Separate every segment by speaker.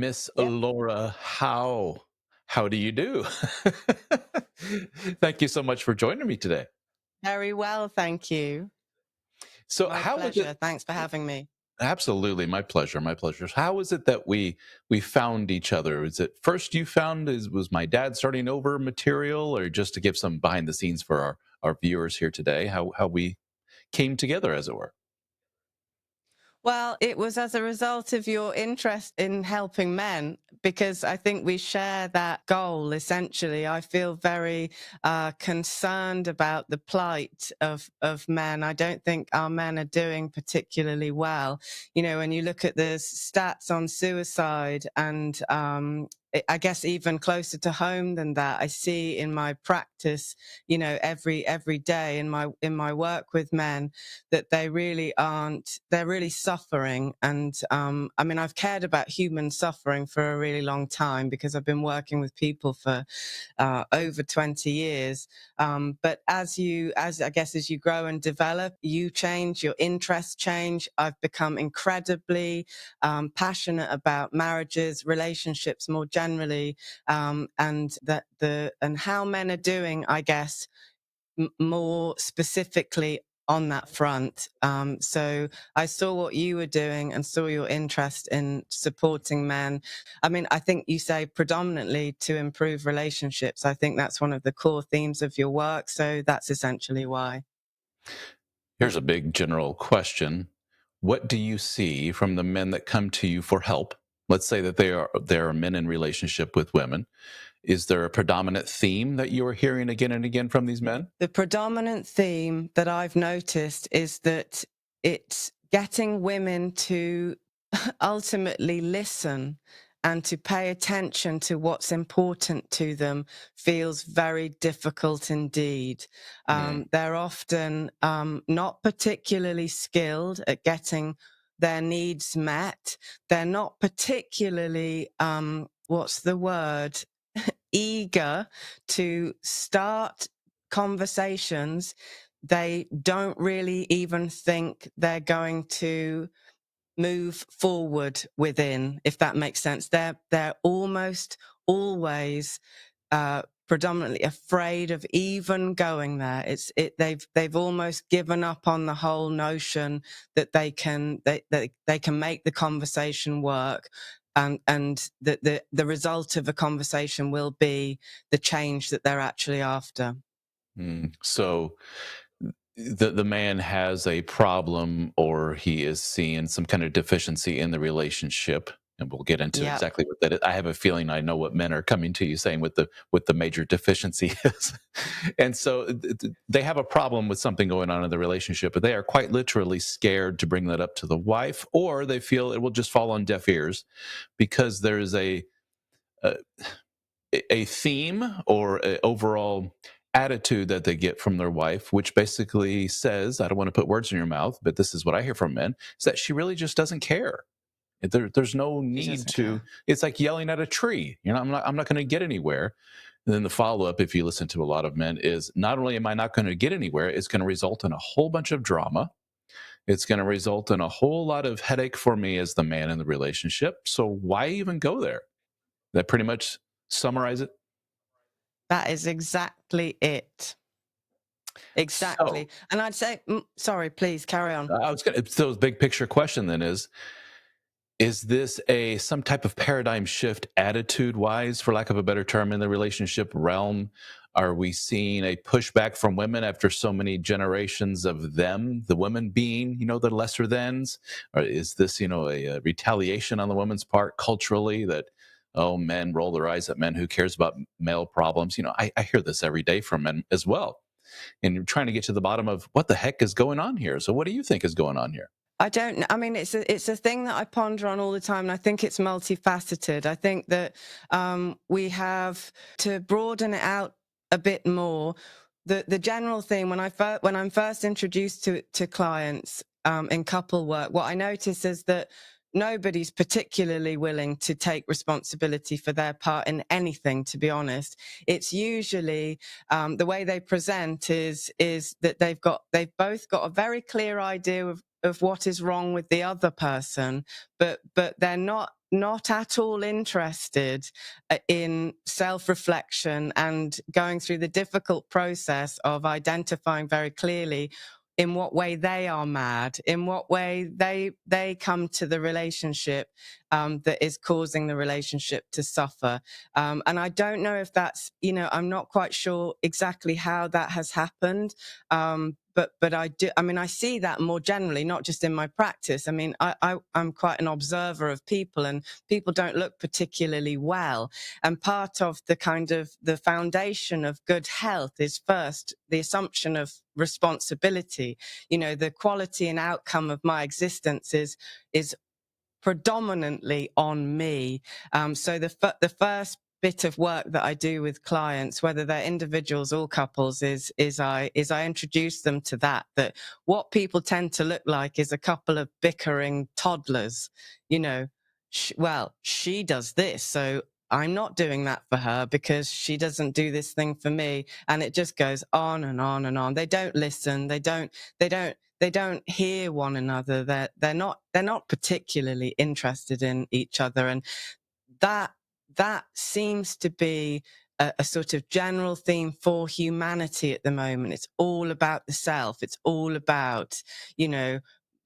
Speaker 1: Miss
Speaker 2: Yep.
Speaker 1: Laura, how do you do? Thank you so much for joining me today.
Speaker 2: Very well, thank you.
Speaker 1: So,
Speaker 2: My
Speaker 1: how was it?
Speaker 2: pleasure. Thanks for having me.
Speaker 1: Absolutely, my pleasure, my pleasure. How is it that we found each other? Is it first you found was my dad starting over material, or just to give some behind the scenes for our viewers here today? How we came together, as it were.
Speaker 2: Well, it was as a result of your interest in helping men, because I think we share that goal, essentially. I feel very concerned about the plight of men. I don't think our men are doing particularly well. You know, when you look at the stats on suicide and I guess even closer to home than that, I see in my practice, you know, every day in my work with men, that they really aren't, they're really suffering. And I mean, I've cared about human suffering for a really long time because I've been working with people for over 20 years. But as I guess, as you grow and develop, you change, your interests change. I've become incredibly passionate about marriages, relationships more generally, and how men are doing, I guess, more specifically on that front. So I saw what you were doing and saw your interest in supporting men. I mean, I think you say predominantly to improve relationships. I think that's one of the core themes of your work. So that's essentially why.
Speaker 1: Here's a big general question. What do you see from the men that come to you for help? Let's say that they are men in relationship with women. Is there a predominant theme that you are hearing again and again from these men?
Speaker 2: The predominant theme that I've noticed is that it's getting women to ultimately listen and to pay attention to what's important to them feels very difficult indeed.
Speaker 1: Mm,
Speaker 2: They're often not particularly skilled at getting their needs met. They're not particularly, what's the word, eager to start conversations. They don't really even think they're going to move forward within, if that makes sense. They're almost always predominantly afraid of even going there. They've almost given up on the whole notion that they can make the conversation work, and that the result of a conversation will be the change that they're actually after.
Speaker 1: So the man has a problem, or he is seeing some kind of deficiency in the relationship, and we'll get into
Speaker 2: Yep.
Speaker 1: exactly what that is. I have a feeling I know what men are coming to you saying what the major deficiency is. And so they have a problem with something going on in the relationship, but they are quite literally scared to bring that up to the wife, or they feel it will just fall on deaf ears because there is a a theme or a overall attitude that they get from their wife, which basically says, I don't want to put words in your mouth, but this is what I hear from men, is that she really just doesn't care. There's no
Speaker 2: She
Speaker 1: need
Speaker 2: doesn't
Speaker 1: to.
Speaker 2: care.
Speaker 1: It's like yelling at a tree. I'm not going to get anywhere. And then the follow up, if you listen to a lot of men, is not only am I not going to get anywhere, it's going to result in a whole bunch of drama. It's going to result in a whole lot of headache for me as the man in the relationship. So why even go there? That pretty much summarize it.
Speaker 2: That is exactly it.
Speaker 1: So
Speaker 2: Exactly. And I'd say, sorry, please carry on.
Speaker 1: I was going to. So, the big picture question then is this a some type of paradigm shift attitude wise, for lack of a better term, in the relationship realm? Are we seeing a pushback from women after so many generations of them, the women being, the lesser thans? Or is this, a retaliation on the woman's part culturally that, oh, men roll their eyes at men, who cares about male problems? I hear this every day from men as well. And you're trying to get to the bottom of what the heck is going on here. So what do you think is going on here?
Speaker 2: I don't know. I mean, it's a thing that I ponder on all the time, and I think it's multifaceted. I think that we have to broaden it out a bit more. The general thing when I'm first introduced to clients in couple work, what I notice is that nobody's particularly willing to take responsibility for their part in anything. To be honest, it's usually the way they present is that they've both got a very clear idea of what is wrong with the other person, but they're not not at all interested in self-reflection and going through the difficult process of identifying very clearly in what way they are mad, in what way they come to the relationship that is causing the relationship to suffer. And I don't know if that's, I'm not quite sure exactly how that has happened. But I do. I mean, I see that more generally, not just in my practice. I mean, I'm quite an observer of people, and people don't look particularly well. And part of the kind of the foundation of good health is first the assumption of responsibility. The quality and outcome of my existence is predominantly on me. So the first bit of work that I do with clients, whether they're individuals or couples, is I introduce them to that what people tend to look like is a couple of bickering toddlers. She does this, so I'm not doing that for her because she doesn't do this thing for me. And it just goes on and on and on. They don't listen. They don't hear one another. They're not particularly interested in each other. And that that seems to be a sort of general theme for humanity at the moment. It's all about the self. It's all about,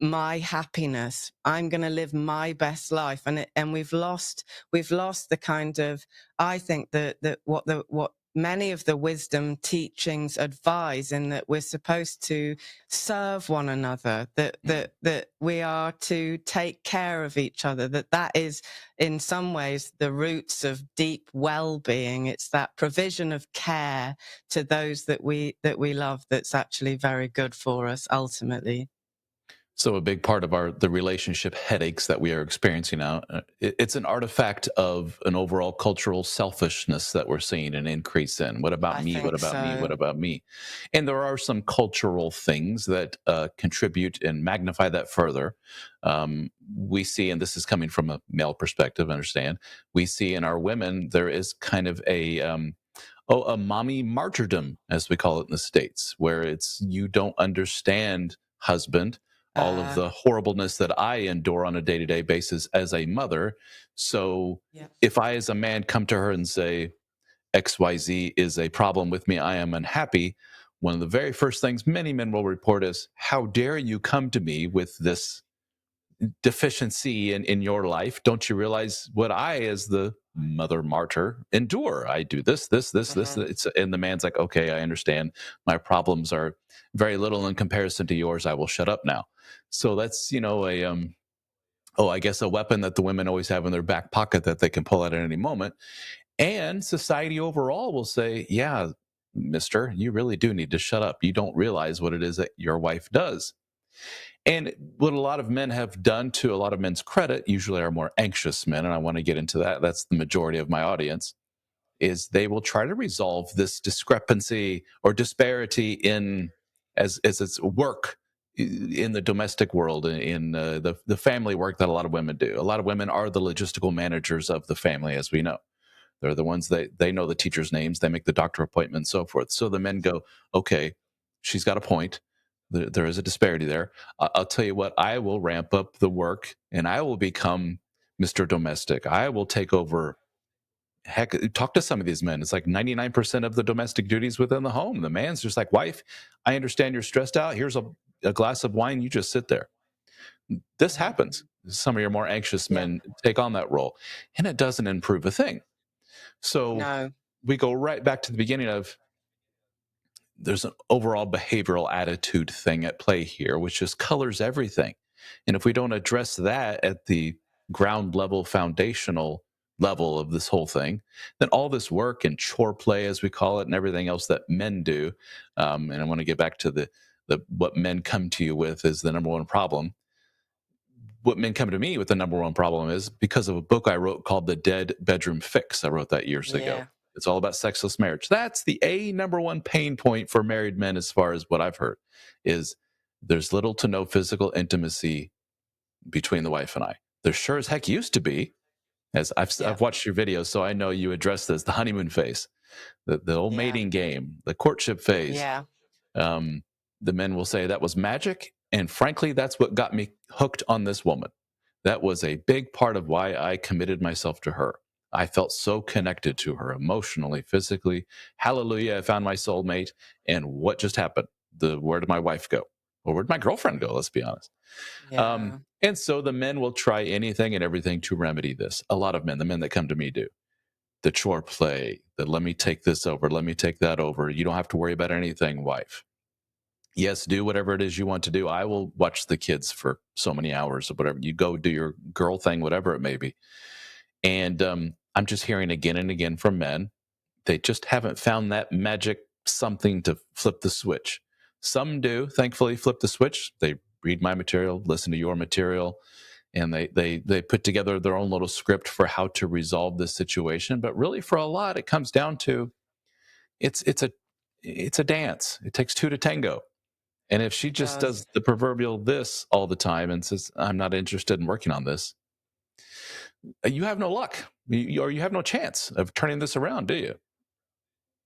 Speaker 2: my happiness. I'm going to live my best life. And we've lost the kind of, I think that what many of the wisdom teachings advise, in that we're supposed to serve one another, that we are to take care of each other, that is in some ways the roots of deep well-being. It's that provision of care to those that we love that's actually very good for us ultimately.
Speaker 1: So a big part of the relationship headaches that we are experiencing now, it's an artifact of an overall cultural selfishness that we're seeing an increase in. What about
Speaker 2: I
Speaker 1: me? What
Speaker 2: think
Speaker 1: about me? What
Speaker 2: so.
Speaker 1: about me? And there are some cultural things that contribute and magnify that further. We see, and this is coming from a male perspective, understand, we see in our women, there is kind of a mommy martyrdom, as we call it in the States, where it's you don't understand, husband, all of
Speaker 2: Uh,
Speaker 1: the horribleness that I endure on a day to day basis as a mother. So
Speaker 2: yeah.
Speaker 1: if I, as a man, come to her and say, XYZ is a problem with me, I am unhappy, one of the very first things many men will report is, how dare you come to me with this deficiency in your life? Don't you realize what I, as the mother martyr, endure? I do this.
Speaker 2: Uh-huh.
Speaker 1: And the man's like, okay, I understand. My problems are very little in comparison to yours. I will shut up now. So that's, I guess a weapon that the women always have in their back pocket that they can pull out at any moment. And society overall will say, yeah, mister, you really do need to shut up. You don't realize what it is that your wife does. And what a lot of men have done, to a lot of men's credit, usually are more anxious men, and I want to get into that. That's the majority of my audience, is they will try to resolve this discrepancy or disparity in as it's work in the domestic world, in the family work that a lot of women do. A lot of women are the logistical managers of the family, as we know. They're the ones that they know the teachers' names, they make the doctor appointments, so forth. So the men go, okay, she's got a point. There is a disparity there. I'll tell you what, I will ramp up the work and I will become Mr. Domestic. I will take over. Heck, talk to some of these men. It's like 99% of the domestic duties within the home. The man's just like, wife, I understand you're stressed out. Here's a glass of wine. You just sit there. This
Speaker 2: Uh-huh.
Speaker 1: happens. Some of your more anxious
Speaker 2: Yeah.
Speaker 1: men take on that role, and it doesn't improve a thing. So
Speaker 2: No.
Speaker 1: we go right back to the beginning of, there's an overall behavioral attitude thing at play here, which just colors everything. And if we don't address that at the ground level, foundational level of this whole thing, then all this work and chore play, as we call it, and everything else that men do, and I want to get back to the what men come to you with is the number one problem. What men come to me with, the number one problem, is because of a book I wrote called The Dead Bedroom Fix. I wrote that years ago.
Speaker 2: Yeah.
Speaker 1: It's all about sexless marriage. That's the number one pain point for married men, as far as what I've heard, is there's little to no physical intimacy between the wife and I. There sure as heck used to be, as
Speaker 2: Yeah.
Speaker 1: I've watched your videos, so I know you address this, the honeymoon phase, the old
Speaker 2: Yeah.
Speaker 1: mating game, the courtship phase.
Speaker 2: Yeah.
Speaker 1: Um, the men will say that was magic. And frankly, that's what got me hooked on this woman. That was a big part of why I committed myself to her. I felt so connected to her emotionally, physically. Hallelujah, I found my soulmate. And what just happened? Where did my wife go? Or where'd my girlfriend go? Let's be honest.
Speaker 2: Yeah.
Speaker 1: And so the men will try anything and everything to remedy this. A lot of men, the men that come to me do. The chore play, the let me take this over, let me take that over. You don't have to worry about anything, wife. Yes, do whatever it is you want to do. I will watch the kids for so many hours or whatever. You go do your girl thing, whatever it may be. And I'm just hearing again and again from men, they just haven't found that magic something to flip the switch. Some do, thankfully, flip the switch. They read my material, listen to your material, and they put together their own little script for how to resolve this situation. But really, for a lot, it comes down to it's a dance. It takes two to tango. And if she
Speaker 2: It
Speaker 1: just does
Speaker 2: does.
Speaker 1: the proverbial this all the time and says, I'm not interested in working on this, you have no luck, or you have no chance of turning this around, do you?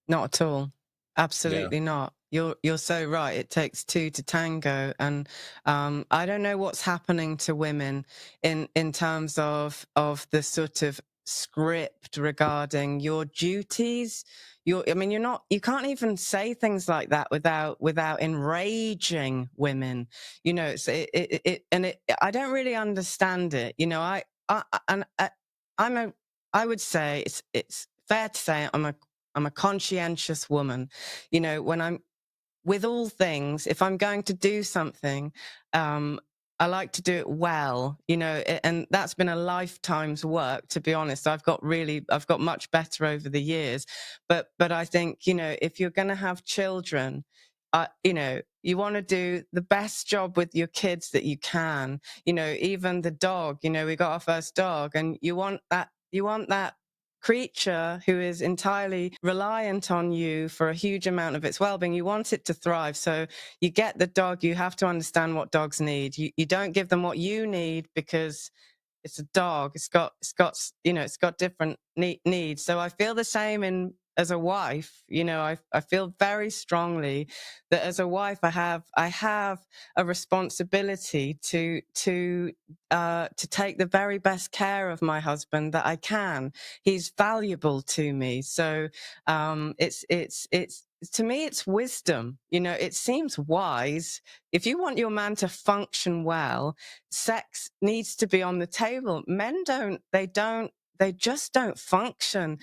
Speaker 2: Not at all.
Speaker 1: Yeah.
Speaker 2: Absolutely not. You're so right. It takes two to tango, and I don't know what's happening to women in terms of the sort of script regarding your duties. I mean, you can't even say things like that without enraging women. I don't really understand it. I'm a, I would say it's fair to say I'm a conscientious woman. When I'm with all things, if I'm going to do something, um, I like to do it well, and that's been a lifetime's work, to be honest. I've got much better over the years, but I think, if you're going to have children, you want to do the best job with your kids that you can. Even the dog, we got our first dog, and you want that creature who is entirely reliant on you for a huge amount of its well-being. You want it to thrive. So you get the dog, you have to understand what dogs need. You don't give them what you need because it's a dog. It's got different needs. So I feel the same as a wife. I feel very strongly that as a wife, I have a responsibility to take the very best care of my husband that I can. He's valuable to me. So it's to me, it's wisdom. It seems wise. If you want your man to function well, sex needs to be on the table. Men they just don't function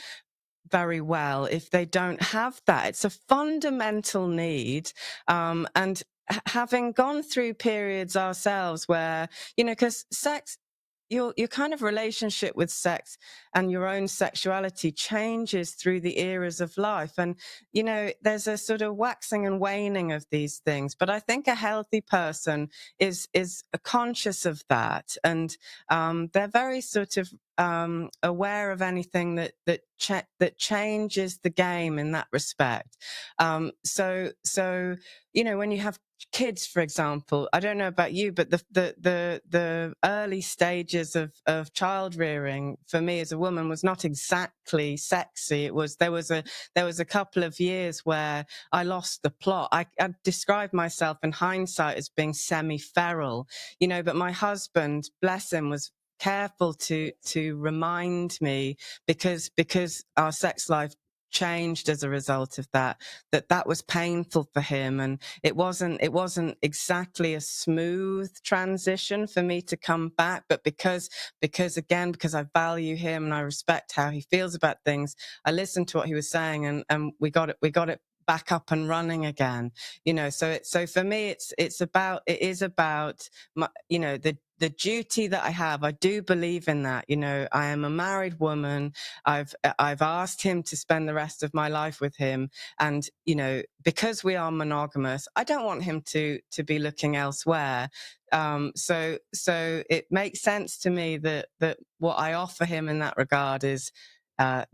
Speaker 2: very well if they don't have that. It's a fundamental need. And having gone through periods ourselves where, because sex, your kind of relationship with sex and your own sexuality changes through the eras of life. And, there's a sort of waxing and waning of these things. But I think a healthy person is conscious of that. And they're very sort of aware of anything that changes the game in that respect. So when you have kids, for example, I don't know about you, but the early stages of child rearing for me as a woman was not exactly sexy. There was a couple of years where I lost the plot. I described myself in hindsight as being semi-feral, but my husband, bless him, was careful to remind me, because our sex life changed as a result of that was painful for him, and it wasn't exactly a smooth transition for me to come back. But because I value him and I respect how he feels about things, I listened to what he was saying, and we got it back up and running again. So for me, it is about my, the duty that I have. I do believe in that. I am a married woman. I've asked him to spend the rest of my life with him, and because we are monogamous, I don't want him to be looking elsewhere. So it makes sense to me that what I offer him in that regard is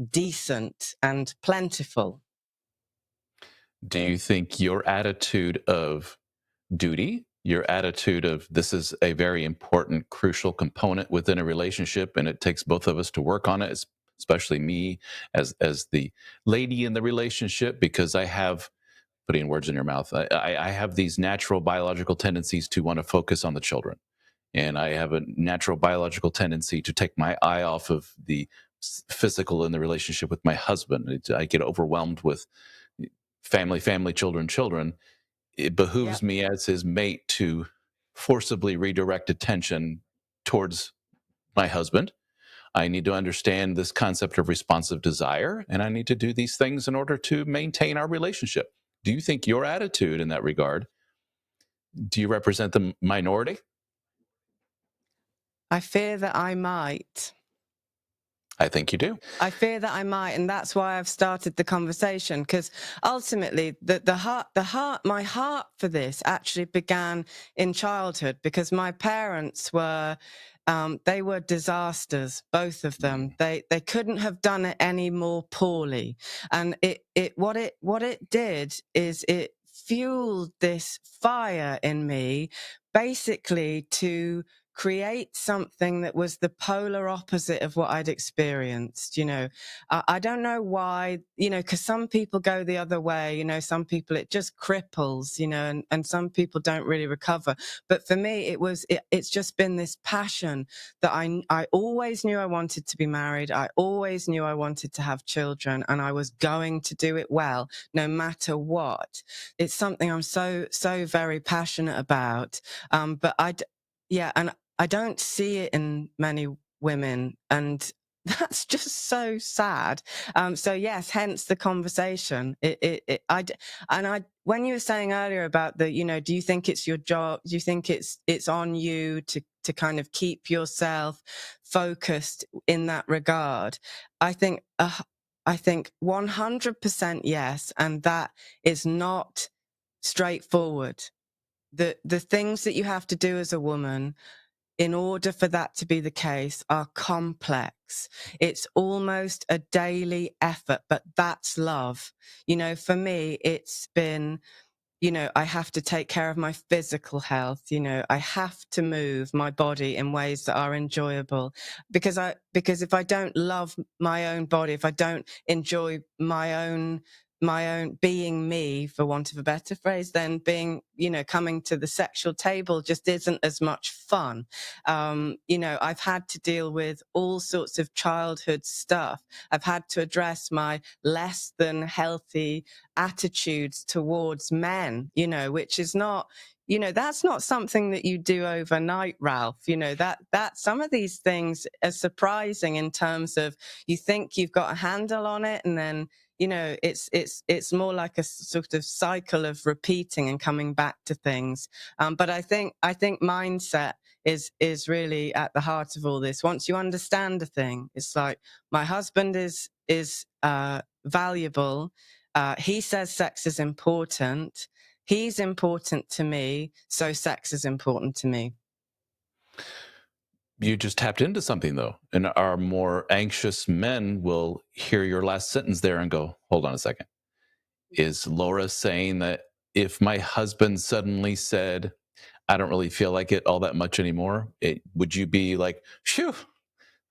Speaker 2: decent and plentiful.
Speaker 1: Do you think your attitude of duty, your attitude of this is a very important, crucial component within a relationship, and it takes both of us to work on it, especially me as the lady in the relationship, because I have putting words in your mouth. I have these natural biological tendencies to want to focus on the children. And I have a natural biological tendency to take my eye off of the physical in the relationship with my husband. I get overwhelmed with family, children, children. It behooves
Speaker 2: Yep.
Speaker 1: me as his mate to forcibly redirect attention towards my husband. I need to understand this concept of responsive desire, and I need to do these things in order to maintain our relationship. Do you think your attitude in that regard, do you represent the minority?
Speaker 2: I fear that I might.
Speaker 1: I think you do.
Speaker 2: I fear that I might, and that's why I've started the conversation. Because ultimately, my heart for this actually began in childhood. Because my parents were, they were disasters, both of them. They couldn't have done it any more poorly. And what it did is it fueled this fire in me, basically to create something that was the polar opposite of what I'd experienced. I don't know why, because some people go the other way, some people it just cripples, and some people don't really recover. But for me, it's just been this passion that I always knew I wanted to be married. I always knew I wanted to have children, and I was going to do it well, no matter what. It's something I'm so very passionate about. But yeah, and I don't see it in many women, and that's just so sad. So yes, hence the conversation. When you were saying earlier about do you think it's your job? Do you think it's on you to kind of keep yourself focused in that regard? I think 100% yes, and that is not straightforward. The things that you have to do as a woman in order for that to be the case are complex. It's almost a daily effort, but that's love. For me, it's been, I have to take care of my physical health. I have to move my body in ways that are enjoyable because if I don't love my own body, if I don't enjoy my own being me, for want of a better phrase, then being, coming to the sexual table just isn't as much fun. I've had to deal with all sorts of childhood stuff. I've had to address my less than healthy attitudes towards men, which is not, that's not something that you do overnight, Ralph. That some of these things are surprising in terms of you think you've got a handle on it, and then it's more like a sort of cycle of repeating and coming back to things. But I think mindset is really at the heart of all this. Once you understand a thing, it's like my husband is valuable. He says sex is important. He's important to me, so sex is important to me.
Speaker 1: You just tapped into something though. And our more anxious men will hear your last sentence there and go, hold on a second. Is Laura saying that if my husband suddenly said, I don't really feel like it all that much anymore, would you be like, phew,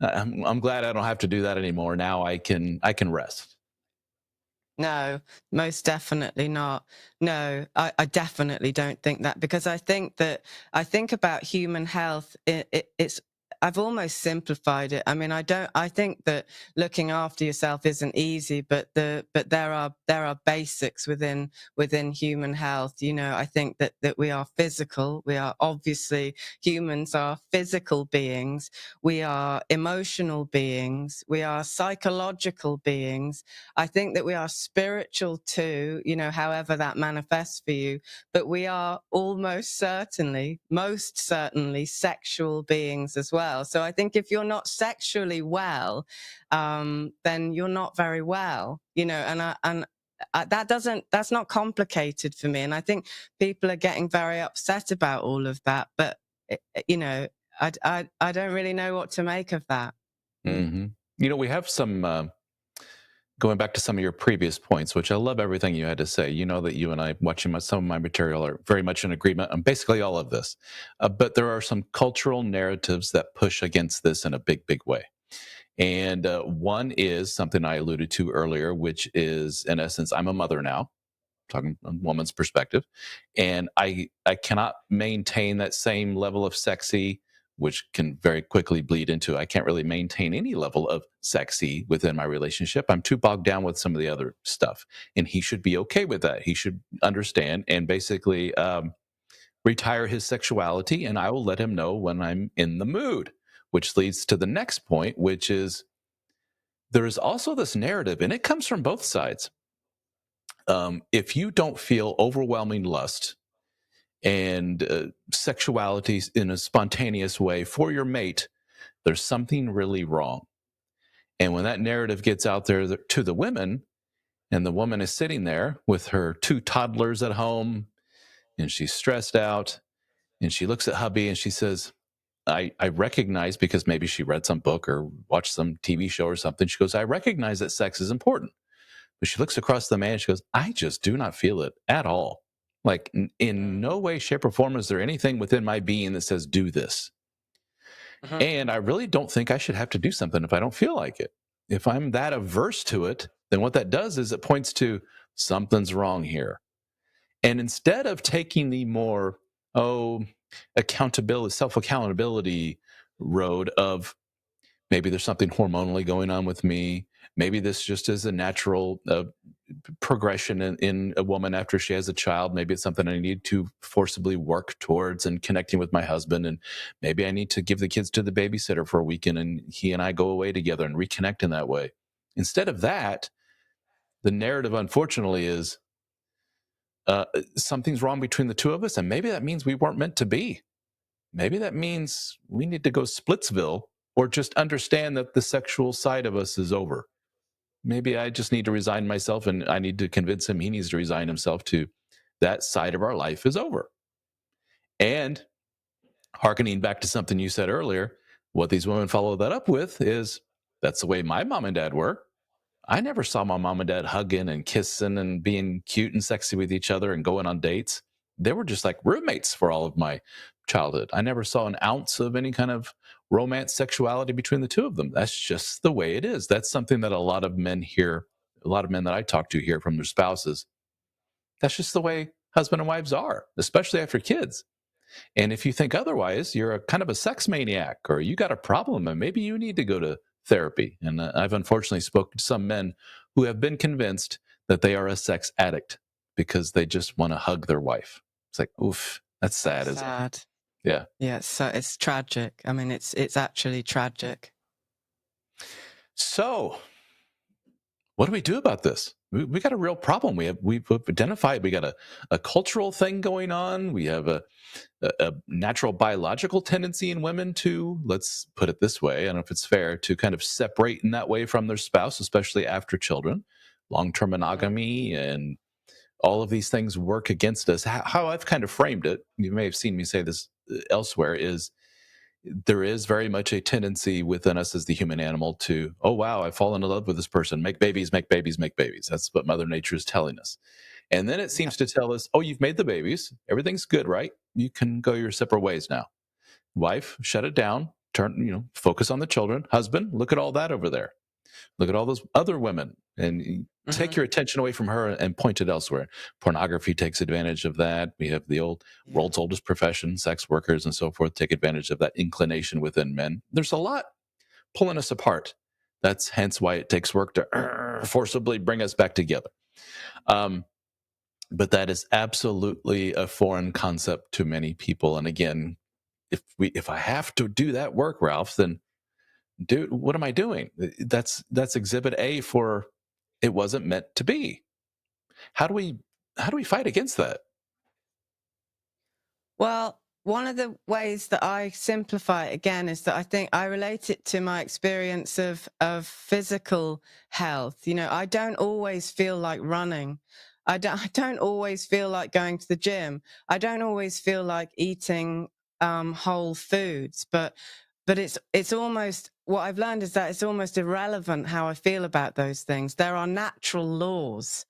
Speaker 1: I'm glad I don't have to do that anymore. Now I can rest.
Speaker 2: No, most definitely not. No, I definitely don't think that, because I think about human health. I've almost simplified it. I mean, I think that looking after yourself isn't easy, but there are basics within human health. I think that we are physical. We are, obviously, humans are physical beings. We are emotional beings. We are psychological beings. I think that we are spiritual too, however that manifests for you, but we are most certainly sexual beings as well. So I think if you're not sexually well, then you're not very well, that's not complicated for me. And I think people are getting very upset about all of that, but you know, I don't really know what to make of that.
Speaker 1: Hmm. We have some, going back to some of your previous points, which I love everything you had to say. You know that you and I, watching some of my material, are very much in agreement on basically all of this. But there are some cultural narratives that push against this in a big, big way. And one is something I alluded to earlier, which is, in essence, I'm a mother now, talking from a woman's perspective, and I cannot maintain that same level of sexy. which can very quickly bleed into I can't really maintain any level of sexy within my relationship. I'm too bogged down with some of the other stuff. And he should be okay with that. He should understand and basically retire his sexuality, and I will let him know when I'm in the mood, which leads to the next point, which is there is also this narrative, and it comes from both sides. If you don't feel overwhelming lust and sexuality in a spontaneous way for your mate, there's something really wrong. And when that narrative gets out there to the women, and the woman is sitting there with her two toddlers at home, and she's stressed out, and she looks at hubby and she says, I recognize, because maybe she read some book or watched some TV show or something. She goes, I recognize that sex is important. But she looks across the man and she goes, I just do not feel it at all. Like in no way, shape, or form is there anything within my being that says do this.
Speaker 2: Mhm.
Speaker 1: And I really don't think I should have to do something if I don't feel like it. If I'm that averse to it, then what that does is it points to something's wrong here. And instead of taking the more, accountability, self accountability road of maybe there's something hormonally going on with me, maybe this just is a natural progression in a woman after she has a child. Maybe it's something I need to forcibly work towards and connecting with my husband. And maybe I need to give the kids to the babysitter for a weekend and he and I go away together and reconnect in that way. Instead of that, the narrative, unfortunately, is something's wrong between the two of us. And maybe that means we weren't meant to be. Maybe that means we need to go Splitsville or just understand that the sexual side of us is over. Maybe I just need to resign myself and I need to convince him he needs to resign himself to that side of our life is over. And hearkening back to something you said earlier, what these women follow that up with is that's the way my mom and dad were. I never saw my mom and dad hugging and kissing and being cute and sexy with each other and going on dates. They were just like roommates for all of my childhood. I never saw an ounce of any kind of romance, sexuality between the two of them. That's just the way it is. That's something that a lot of men hear, a lot of men that I talk to hear from their spouses. That's just the way husband and wives are, especially after kids. And if you think otherwise, you're a kind of a sex maniac or you got a problem and maybe you need to go to therapy. And I've unfortunately spoken to some men who have been convinced that they are a sex addict because they just want to hug their wife. It's like, oof, that's
Speaker 2: So
Speaker 1: sad, isn't it?
Speaker 2: sad.
Speaker 1: Yeah.
Speaker 2: Yeah, it's tragic. I mean, it's actually tragic.
Speaker 1: So what do we do about this? We got a real problem. We've identified we got a cultural thing going on. We have a natural biological tendency in women to, let's put it this way, I don't know if it's fair, to kind of separate in that way from their spouse, especially after children. Long-term
Speaker 2: Mhm.
Speaker 1: monogamy and all of these things work against us. How I've kind of framed it, you may have seen me say this elsewhere, is there is very much a tendency within us as the human animal to, oh, wow, I've fallen in love with this person. Make babies, make babies, make babies. That's what Mother Nature is telling us. And then it
Speaker 2: Yeah.
Speaker 1: seems to tell us, oh, you've made the babies. Everything's good, right? You can go your separate ways now. Wife, shut it down. Focus on the children. Husband, look at all that over there. Look at all those other women and take
Speaker 2: Mhm.
Speaker 1: your attention away from her and point it elsewhere. Pornography takes advantage of that. We have the
Speaker 2: Yeah.
Speaker 1: world's oldest profession, sex workers and so forth, take advantage of that inclination within men. There's a lot pulling us apart. That's hence why it takes work to forcibly bring us back together. Um, but that is absolutely a foreign concept to many people. And again, if I have to do that work, Ralph, then dude, what am I doing? That's exhibit A for it wasn't meant to be. How do we how do we fight against that?
Speaker 2: Well, one of the ways that I simplify it again is that I think I relate it to my experience of physical health. You know, I don't always feel like running. I don't always feel like going to the gym. I don't always feel like eating whole foods, but it's almost what I've learned is that it's almost irrelevant how I feel about those things. There are natural laws.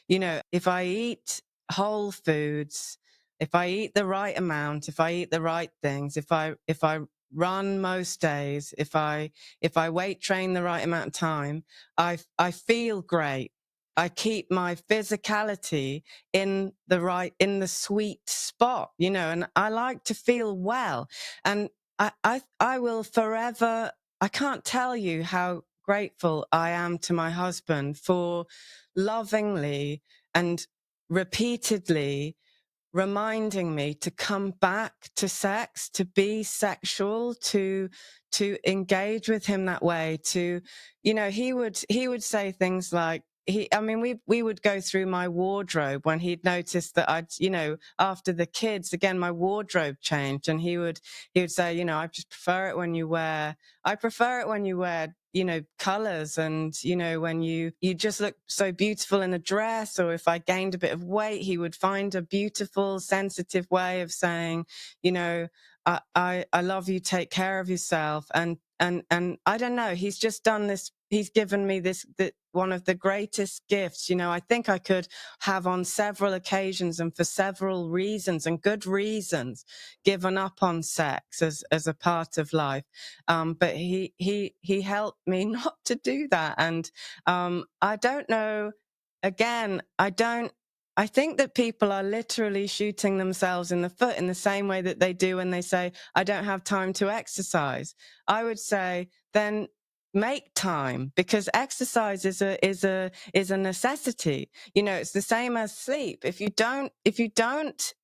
Speaker 2: You know, if I eat whole foods, if I eat the right amount, if I eat the right things, if I run most days, if I weight train the right amount of time, I feel great. I keep my physicality in the sweet spot, you know, and I like to feel well. And I will forever, I can't tell you how grateful I am to my husband for lovingly and repeatedly reminding me to come back to sex, to be sexual, to engage with him that way. To, you know, he would say things like, I mean, we would go through my wardrobe when he'd noticed that I'd, you know, after the kids, again, my wardrobe changed, and he would say, you know, I prefer it when you wear, you know, colors, and, you know, when you just look so beautiful in a dress. Or if I gained a bit of weight, he would find a beautiful, sensitive way of saying, you know, I love you, take care of yourself. And I don't know, he's just done this. He's given me one of the greatest gifts, you know, I think I could have on several occasions and for several reasons, and good reasons, given up on sex as a part of life. But he helped me not to do that. And I don't know, again, I think that people are literally shooting themselves in the foot in the same way that they do when they say, I don't have time to exercise. I would say, then make time, because exercise is a necessity. You know, it's the same as sleep. If you don't,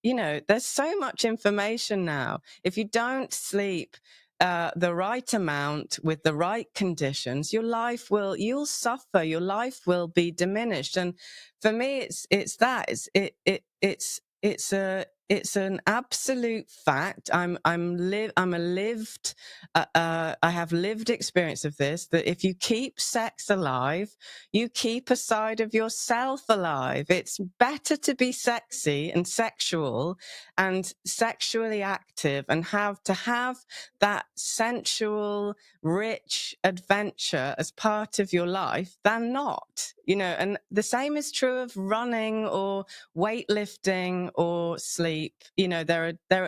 Speaker 2: you know, there's so much information now. If you don't sleep the right amount with the right conditions, you'll suffer. Your life will be diminished. And for me, it's an absolute fact. I have lived experience of this, that if you keep sex alive, you keep a side of yourself alive. It's better to be sexy and sexual and sexually active and have that sensual, rich adventure as part of your life than not, you know. And the same is true of running or weightlifting or sleep, you know.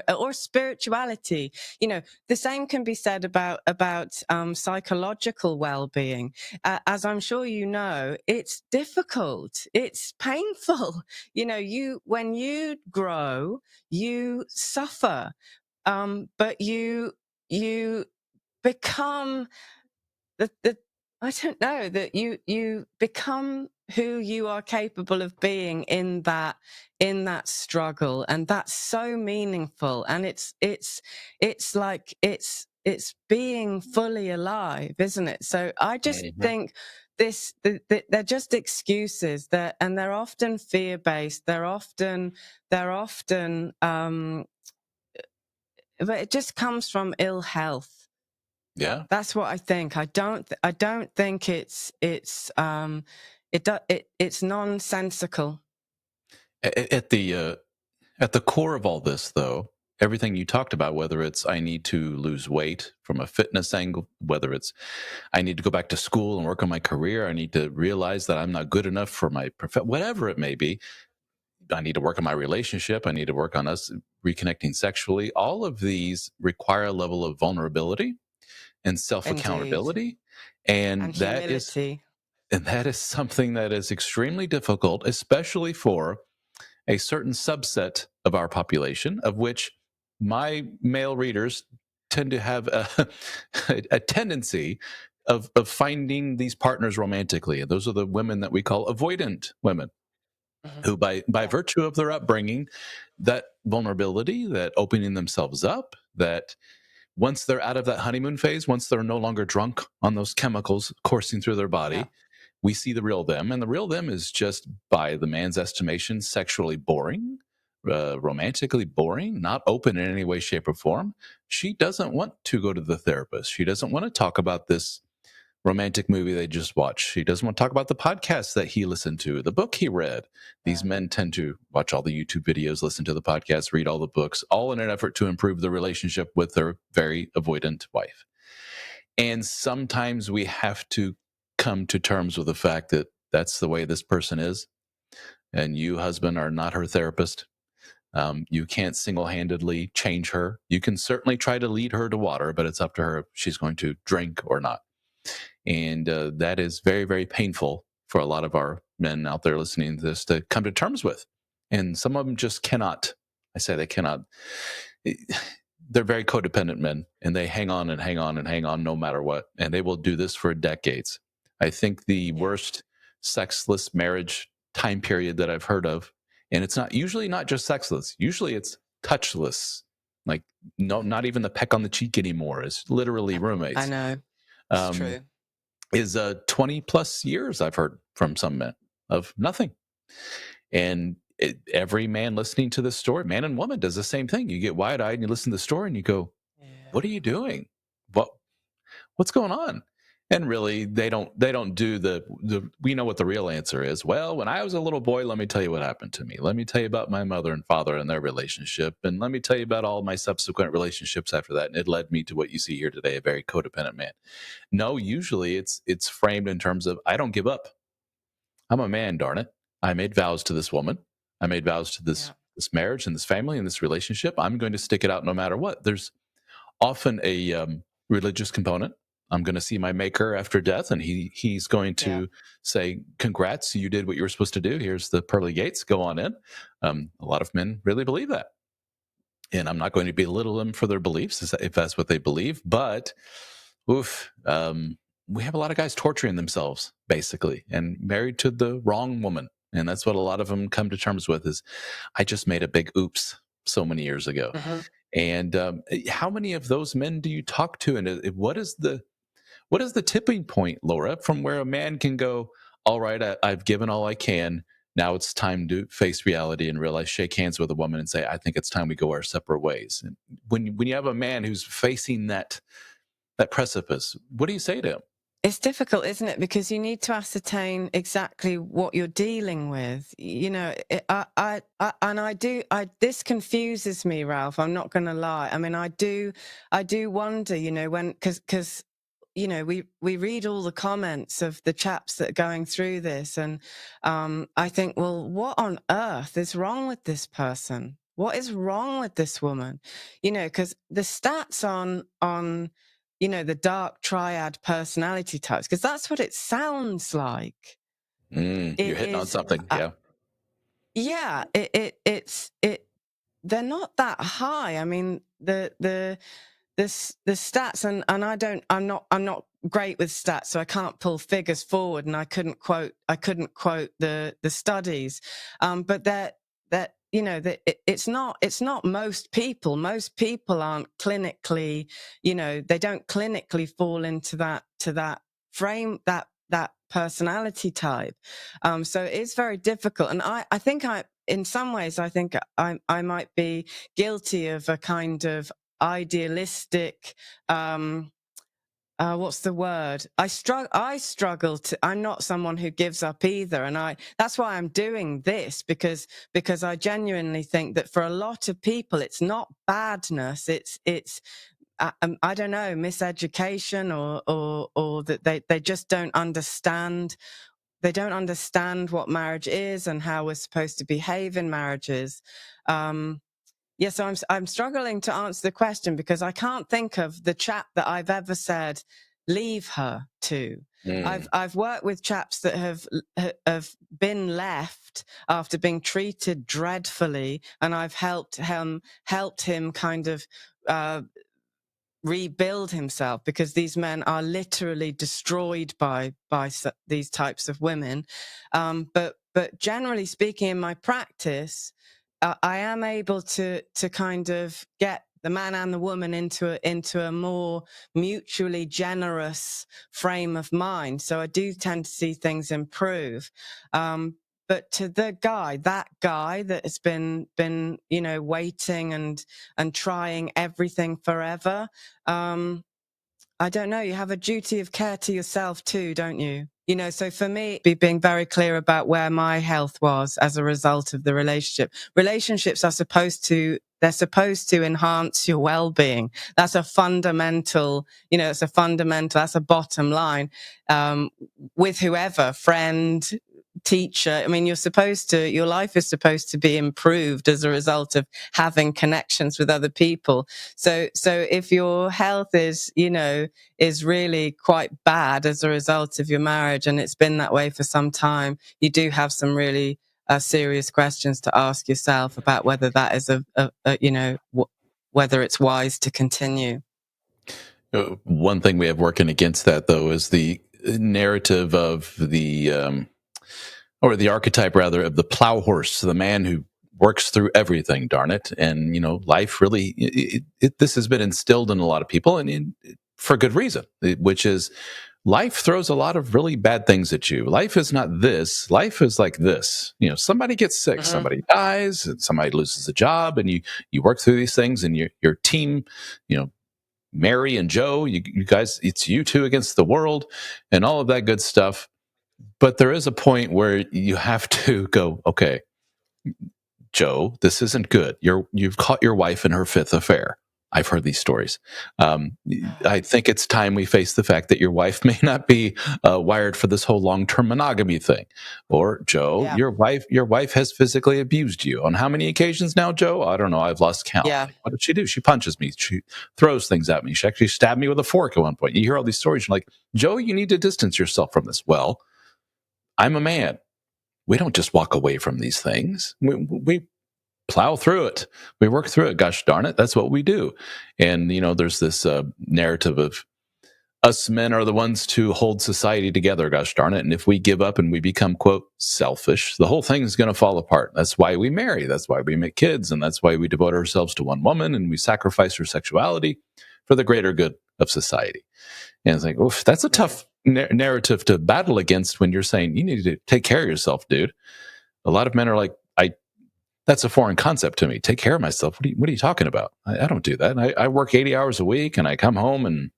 Speaker 2: Or spirituality, you know. The same can be said about psychological well-being. As I'm sure you know, it's difficult, it's painful, you know. When you grow, you suffer, but you become the I don't know, that you become who you are capable of being in that struggle. And that's so meaningful. And it's like it's being fully alive, isn't it? So I just
Speaker 1: Mhm.
Speaker 2: think they're just excuses, and they're often fear-based. They're often but it just comes from ill health.
Speaker 1: Yeah.
Speaker 2: That's what I think. I don't think it's nonsensical.
Speaker 1: At the core of all this, though, everything you talked about, whether it's I need to lose weight from a fitness angle, whether it's I need to go back to school and work on my career, I need to realize that I'm not good enough for my whatever it may be. I need to work on my relationship. I need to work on us reconnecting sexually. All of these require a level of vulnerability and self
Speaker 2: Indeed.
Speaker 1: accountability, and
Speaker 2: And humility.
Speaker 1: that is something that is extremely difficult, especially for a certain subset of our population, of which my male readers tend to have a tendency of finding these partners romantically. And those are the women that we call avoidant women,
Speaker 2: Mhm.
Speaker 1: who by
Speaker 2: Yeah.
Speaker 1: virtue of their upbringing, that vulnerability, that opening themselves up, that once they're out of that honeymoon phase, once they're no longer drunk on those chemicals coursing through their
Speaker 2: Yeah.
Speaker 1: body, we see the real them. And the real them is just, by the man's estimation, sexually boring, romantically boring, not open in any way, shape, or form. She doesn't want to go to the therapist. She doesn't want to talk about this romantic movie they just watched. She doesn't want to talk about the podcast that he listened to, the book he read. These
Speaker 2: Yeah.
Speaker 1: men tend to watch all the YouTube videos, listen to the podcast, read all the books, all in an effort to improve the relationship with their very avoidant wife. And sometimes we have to come to terms with the fact that that's the way this person is. And you, husband, are not her therapist. You can't single handedly change her. You can certainly try to lead her to water, but it's up to her if she's going to drink or not. And that is very, very painful for a lot of our men out there listening to this to come to terms with. And some of them just cannot. I say they cannot. they're very codependent men, and they hang on and hang on and hang on no matter what, and they will do this for decades. I think the
Speaker 2: Yeah.
Speaker 1: worst sexless marriage time period that I've heard of, and it's not usually not just sexless. Usually it's touchless, like no, not even the peck on the cheek anymore. It's literally
Speaker 2: I
Speaker 1: roommates.
Speaker 2: know. It's
Speaker 1: Um,
Speaker 2: true.
Speaker 1: is 20 plus years I've heard from some men of nothing. And every man listening to this story, man and woman, does the same thing. You get wide eyed and you listen to the story and you go, "What are
Speaker 2: Yeah.
Speaker 1: you doing? What what's going on?" And really, they don't do the. We know what the real answer is. Well, when I was a little boy, let me tell you what happened to me. Let me tell you about my mother and father and their relationship, and let me tell you about all my subsequent relationships after that. And it led me to what you see here today, a very codependent man. No, usually it's framed in terms of I don't give up. I'm a man, darn it. I made vows to this woman. I made vows to this
Speaker 2: Yeah.
Speaker 1: this marriage and this family and this relationship. I'm going to stick it out no matter what. There's often a religious component. I'm going to see my maker after death, and he's going
Speaker 2: Yeah.
Speaker 1: to say, "Congrats, you did what you were supposed to do. Here's the pearly gates. Go on in." A lot of men really believe that, and I'm not going to belittle them for their beliefs if that's what they believe. But, oof, we have a lot of guys torturing themselves basically, and married to the wrong woman, and that's what a lot of them come to terms with: is I just made a big oops so many years ago.
Speaker 2: Hmm.
Speaker 1: And how many of those men do you talk to, and what is the tipping point, Laura, from where a man can go, all right, I've given all I can. Now it's time to face reality and realize, shake hands with a woman and say, I think it's time we go our separate ways. And when you have a man who's facing that precipice, what do you say to him?
Speaker 2: It's difficult, isn't it? Because you need to ascertain exactly what you're dealing with. You know, and this confuses me, Ralph. I'm not going to lie. I mean, I do wonder, you know, because you know, we read all the comments of the chaps that are going through this, and I think, well, what on earth is wrong with this person? What is wrong with this woman? You know, because the stats on you know, the dark triad personality types, because that's what it sounds like.
Speaker 1: You're
Speaker 2: It
Speaker 1: hitting on
Speaker 2: is,
Speaker 1: something. Yeah.
Speaker 2: yeah, it. They're not that high. I mean, the stats, and I'm not great with stats, so I can't pull figures forward, and I couldn't quote the studies, but that you know that it's not most people. Most people aren't clinically, you know, they don't clinically fall into that frame, that personality type. So it's very difficult, and I think in some ways I think I might be guilty of a kind of idealistic, what's the word? I struggle to, I'm not someone who gives up either. And that's why I'm doing this, because I genuinely think that for a lot of people, it's not badness. It's, I don't know, miseducation, or that they just don't understand. They don't understand what marriage is and how we're supposed to behave in marriages. Yeah, so I'm struggling to answer the question, because I can't think of the chap that I've ever said leave her to.
Speaker 1: Mm,
Speaker 2: I've worked with chaps that have been left after being treated dreadfully, and I've helped him kind of rebuild himself, because these men are literally destroyed by these types of women. But generally speaking, in my practice, I am able to kind of get the man and the woman into a more mutually generous frame of mind. So I do tend to see things improve. But to that guy that has been, you know, waiting and trying everything forever, I don't know. You have a duty of care to yourself too, don't you? You know, so for me, be being very clear about where my health was as a result of the relationship. Relationships are they're supposed to enhance your well-being. That's a fundamental, you know, that's a bottom line. With whoever, friend, teacher. I mean, your life is supposed to be improved as a result of having connections with other people. So if your health is, you know, is really quite bad as a result of your marriage, and it's been that way for some time, you do have some really serious questions to ask yourself about whether that is you know, whether it's wise to continue.
Speaker 1: One thing we have working against that, though, is the narrative of or the archetype rather of the plow horse, the man who works through everything, darn it. And, life really, this has been instilled in a lot of people, and for good reason, which is life throws a lot of really bad things at you. Life is not this. Life is like this. Somebody gets sick, somebody dies, and somebody loses a job, and you work through these things, and your team, Mary and Joe, you guys, it's you two against the world, and all of that good stuff. But there is a point where you have to go, okay, Joe, this isn't good. You've caught your wife in her fifth affair. I've heard these stories. I think it's time we face the fact that your wife may not be wired for this whole long-term monogamy thing. Or Joe, your wife has physically abused you on how many occasions now, Joe? I don't know. I've lost count.
Speaker 2: Yeah.
Speaker 1: Like, what did she do? She punches me. She throws things at me. She actually stabbed me with a fork at one point. You hear all these stories. You're like, Joe, you need to distance yourself from this. Well, I'm a man. We don't just walk away from these things. We plow through it. We work through it. Gosh darn it. That's what we do. And, there's this narrative of us men are the ones to hold society together. Gosh darn it. And if we give up and we become, quote, selfish, the whole thing is going to fall apart. That's why we marry. That's why we make kids. And that's why we devote ourselves to one woman and we sacrifice our sexuality for the greater good of society. And it's like, oof, that's a tough narrative to battle against when you're saying you need to take care of yourself, dude. A lot of men are like, that's a foreign concept to me. Take care of myself. What are you talking about? I don't do that. I work 80 hours a week and I come home and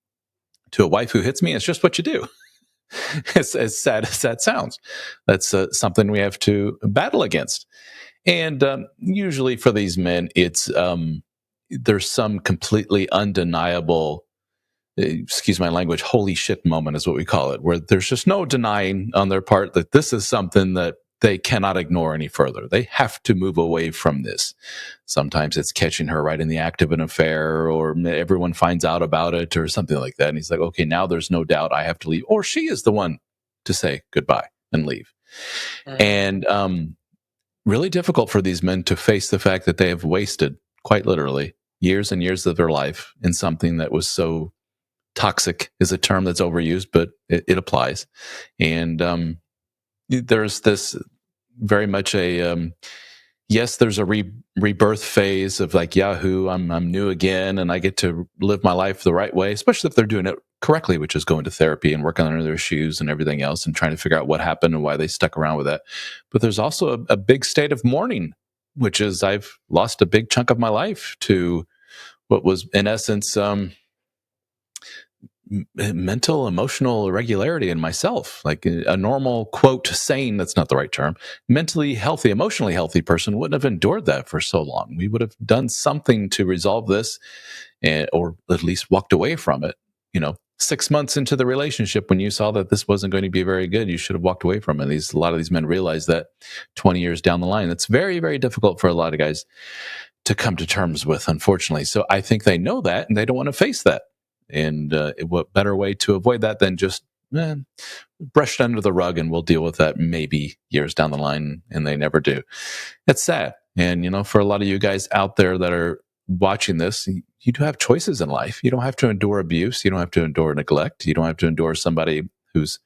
Speaker 1: to a wife who hits me, it's just what you do. As sad as that sounds. That's something we have to battle against. And usually for these men, it's there's some completely undeniable, excuse my language, holy shit moment is what we call it, where there's just no denying on their part that this is something that they cannot ignore any further. They have to move away from this. Sometimes it's catching her right in the act of an affair, or everyone finds out about it, or something like that. And he's like, okay, now there's no doubt I have to leave. Or she is the one to say goodbye and leave. And really difficult for these men to face the fact that they have wasted, quite literally, years and years of their life in something that was so toxic, is a term that's overused, but it applies. And there's this very much a yes, there's a rebirth phase of like, Yahoo, I'm new again, and I get to live my life the right way, especially if they're doing it correctly, which is going to therapy and working under their shoes and everything else and trying to figure out what happened and why they stuck around with that. But there's also a big state of mourning, which is I've lost a big chunk of my life to what was in essence mental, emotional irregularity in myself. Like a normal, quote, sane, that's not the right term, mentally healthy, emotionally healthy person wouldn't have endured that for so long. We would have done something to resolve this, or at least walked away from it. 6 months into the relationship, when you saw that this wasn't going to be very good, you should have walked away from it. A lot of these men realize that 20 years down the line, it's very, very difficult for a lot of guys to come to terms with, unfortunately. So I think they know that and they don't want to face that. And what better way to avoid that than just brush it under the rug, and we'll deal with that maybe years down the line, and they never do. It's sad. And, for a lot of you guys out there that are watching this, you do have choices in life. You don't have to endure abuse. You don't have to endure neglect. You don't have to endure somebody who's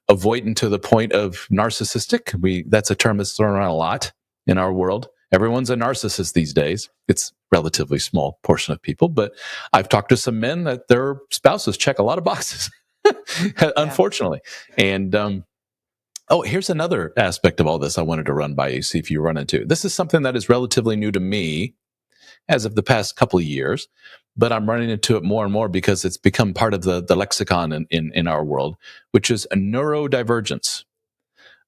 Speaker 1: avoidant to the point of narcissistic. That's a term that's thrown around a lot in our world. Everyone's a narcissist these days. It's relatively small portion of people, but I've talked to some men that their spouses check a lot of boxes, unfortunately. And here's another aspect of all this I wanted to run by you, see if you run into. This is something that is relatively new to me as of the past couple of years, but I'm running into it more and more because it's become part of the lexicon in our world, which is a neurodivergence.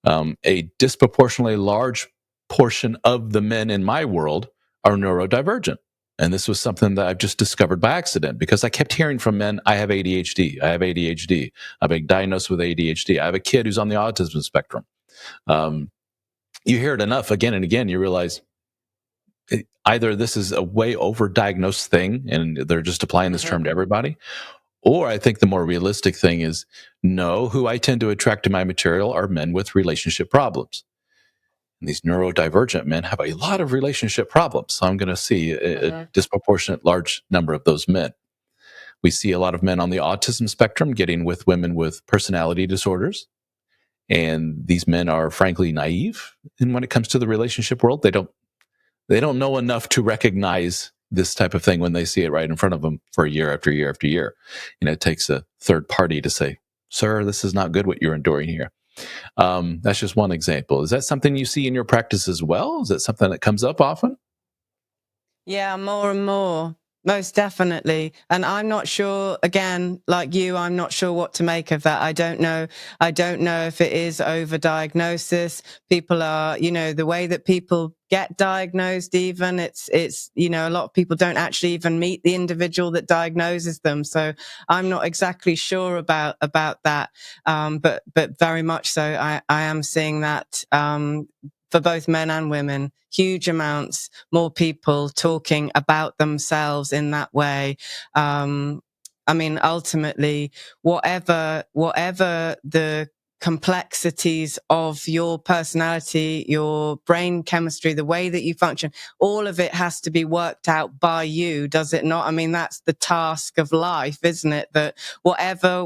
Speaker 1: A disproportionately large portion of the men in my world are neurodivergent. And this was something that I've just discovered by accident because I kept hearing from men, I have ADHD. I have ADHD. I've been diagnosed with ADHD. I have a kid who's on the autism spectrum. You hear it enough again and again, you realize either this is a way overdiagnosed thing and they're just applying this term to everybody, or I think the more realistic thing is, no, who I tend to attract to my material are men with relationship problems. And these neurodivergent men have a lot of relationship problems. So I'm going to see a
Speaker 2: Mhm.
Speaker 1: disproportionate large number of those men. We see a lot of men on the autism spectrum getting with women with personality disorders. And these men are frankly naive. And when it comes to the relationship world, they don't know enough to recognize this type of thing when they see it right in front of them for year after year after year. And it takes a third party to say, sir, this is not good what you're enduring here. That's just one example. Is that something you see in your practice as well? Is that something that comes up often?
Speaker 2: Yeah, more and more. Most definitely. And I'm not sure, again, like you, I'm not sure what to make of that. I don't know. I don't know if it is overdiagnosis. People are, the way that people get diagnosed, even it's, a lot of people don't actually even meet the individual that diagnoses them. So I'm not exactly sure about that. But very much so. I am seeing that, for both men and women, huge amounts more people talking about themselves in that way. I mean, ultimately, whatever the complexities of your personality, your brain chemistry, the way that you function, all of it has to be worked out by you, does it not? I mean, that's the task of life, isn't it? That whatever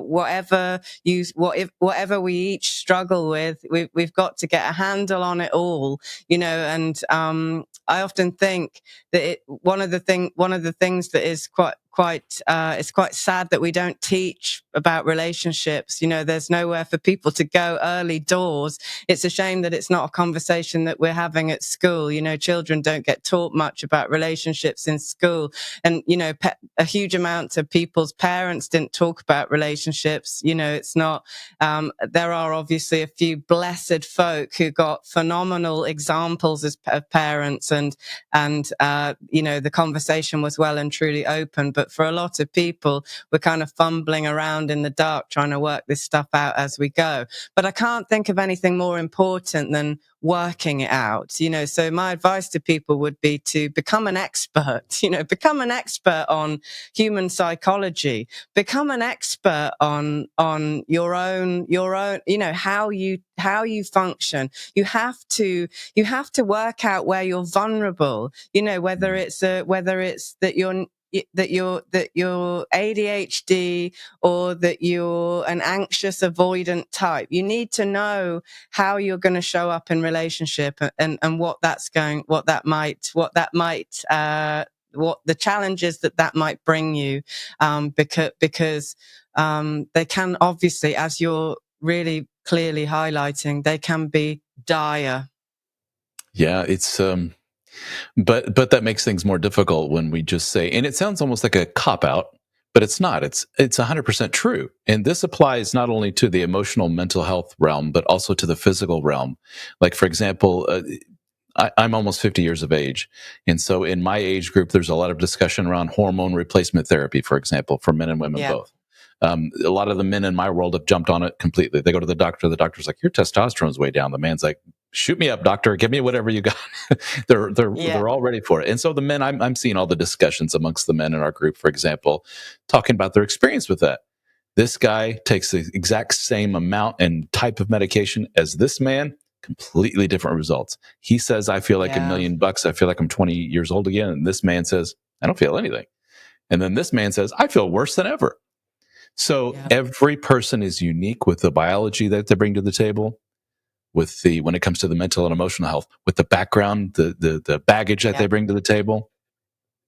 Speaker 2: we each struggle with, we've got to get a handle on it all, and I often think that one of the things that is it's quite sad that we don't teach about relationships. There's nowhere for people to go early doors. It's a shame that it's not a conversation that we're having at school. Children don't get taught much about relationships in school, and a huge amount of people's parents didn't talk about relationships. It's not. There are obviously a few blessed folk who got phenomenal examples as parents, and the conversation was well and truly open. But for a lot of people, we're kind of fumbling around in the dark trying to work this stuff out as we go. But I can't think of anything more important than working it out. So my advice to people would be to become an expert. Become an expert on human psychology. Become an expert on your own, how you function. You have to work out where you're vulnerable. Whether it's that you're ADHD, or that you're an anxious avoidant type. You need to know how you're going to show up in relationship, and what the challenges that might bring you, because they can obviously, as you're really clearly highlighting, they can be dire.
Speaker 1: Yeah, it's but that makes things more difficult when we just say, and it sounds almost like a cop out, but it's not. It's 100% true. And this applies not only to the emotional mental health realm, but also to the physical realm. Like, for example, I'm almost 50 years of age. And so in my age group, there's a lot of discussion around hormone replacement therapy, for example, for men and women
Speaker 2: Yeah.
Speaker 1: both. A lot of the men in my world have jumped on it completely. They go to the doctor. The doctor's like, your testosterone's way down. The man's like, shoot me up, doctor. Give me whatever you got.
Speaker 2: Yeah.
Speaker 1: They're all ready for it. And so the men, I'm seeing all the discussions amongst the men in our group, for example, talking about their experience with that. This guy takes the exact same amount and type of medication as this man, completely different results. He says, I feel like
Speaker 2: Yeah.
Speaker 1: $1,000,000. I feel like I'm 20 years old again. And this man says, I don't feel anything. And then this man says, I feel worse than ever. So
Speaker 2: Yeah.
Speaker 1: every person is unique with the biology that they bring to the table, with the when it comes to the mental and emotional health, with the background, the baggage that
Speaker 2: Yeah.
Speaker 1: they bring to the table.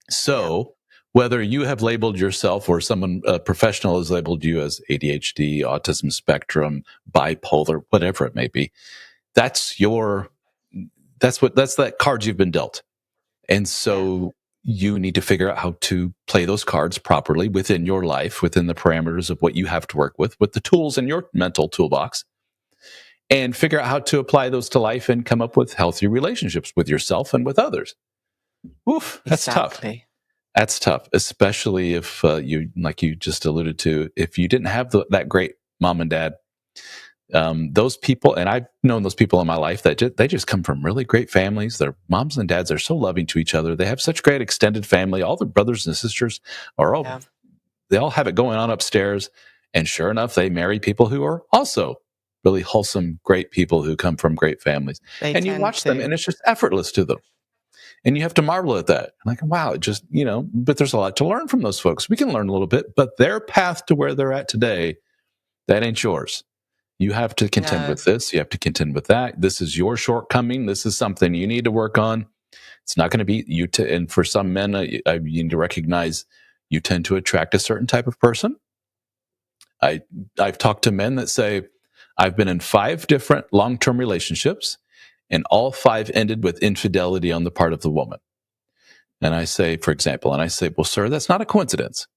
Speaker 2: Yeah.
Speaker 1: So whether you have labeled yourself or someone a professional has labeled you as ADHD, autism spectrum, bipolar, whatever it may be, that's that's that card you've been dealt. And
Speaker 2: Yeah.
Speaker 1: so you need to figure out how to play those cards properly within your life, within the parameters of what you have to work with the tools in your mental toolbox, and figure out how to apply those to life and come up with healthy relationships with yourself and with others. Oof, that's tough.
Speaker 2: Exactly.
Speaker 1: That's tough, especially if you, like you just alluded to, if you didn't have that great mom and dad. Those people, and I've known those people in my life that they just come from really great families. Their moms and dads are so loving to each other. They have such great extended family. All their brothers and sisters are all
Speaker 2: Yeah.
Speaker 1: they all have it going on upstairs. And sure enough, they marry people who are also really wholesome, great people who come from great families.
Speaker 2: They
Speaker 1: And you
Speaker 2: tend
Speaker 1: watch them
Speaker 2: to.
Speaker 1: and it's just effortless to them. And you have to marvel at that. Like, wow, it just, but there's a lot to learn from those folks. We can learn a little bit, but their path to where they're at today, that ain't yours. You have to contend
Speaker 2: No.
Speaker 1: with this. You have to contend with that. This is your shortcoming. This is something you need to work on. It's not going to be you. And for some men, you need to recognize you tend to attract a certain type of person. I've talked to men that say, I've been in 5 different long-term relationships, and all 5 ended with infidelity on the part of the woman. And I say, for example, well, sir, that's not a coincidence.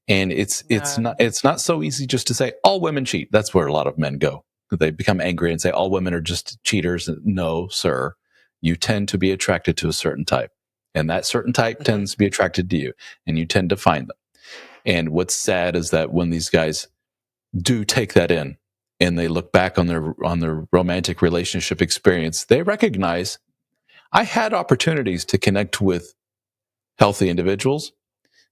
Speaker 1: And it's
Speaker 2: No.
Speaker 1: not so easy just to say all women cheat. That's where a lot of men go. They become angry and say all women are just cheaters. No, sir. You tend to be attracted to a certain type, and that certain type tends to be attracted to you, and you tend to find them. And what's sad is that when these guys do take that in and they look back on their romantic relationship experience, they recognize I had opportunities to connect with healthy individuals,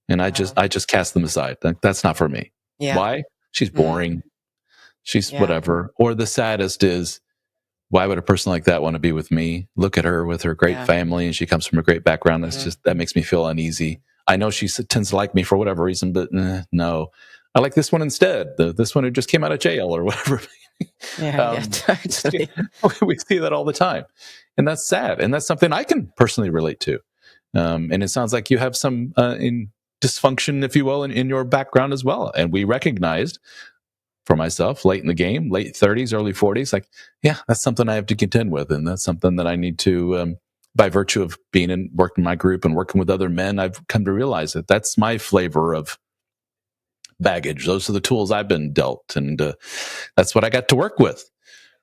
Speaker 1: and I just cast them aside. That's not for me.
Speaker 2: Yeah.
Speaker 1: Why? She's boring. She's
Speaker 2: Yeah.
Speaker 1: whatever. Or the saddest is, why would a person like that want to be with me? Look at her with her great family, and she comes from a great background. That's just, that makes me feel uneasy. I know she tends to like me for whatever reason, but no, I like this one instead. This one who just came out of jail or whatever.
Speaker 2: Yeah, totally.
Speaker 1: We see that all the time, and that's sad. And that's something I can personally relate to. And it sounds like you have some in dysfunction, if you will, in your background as well. And we recognized, for myself, late in the game, late 30s, early 40s, like, yeah, that's something I have to contend with. And that's something that I need to, by virtue of working in my group and working with other men, I've come to realize that that's my flavor of baggage. Those are the tools I've been dealt. And that's what I got to work with.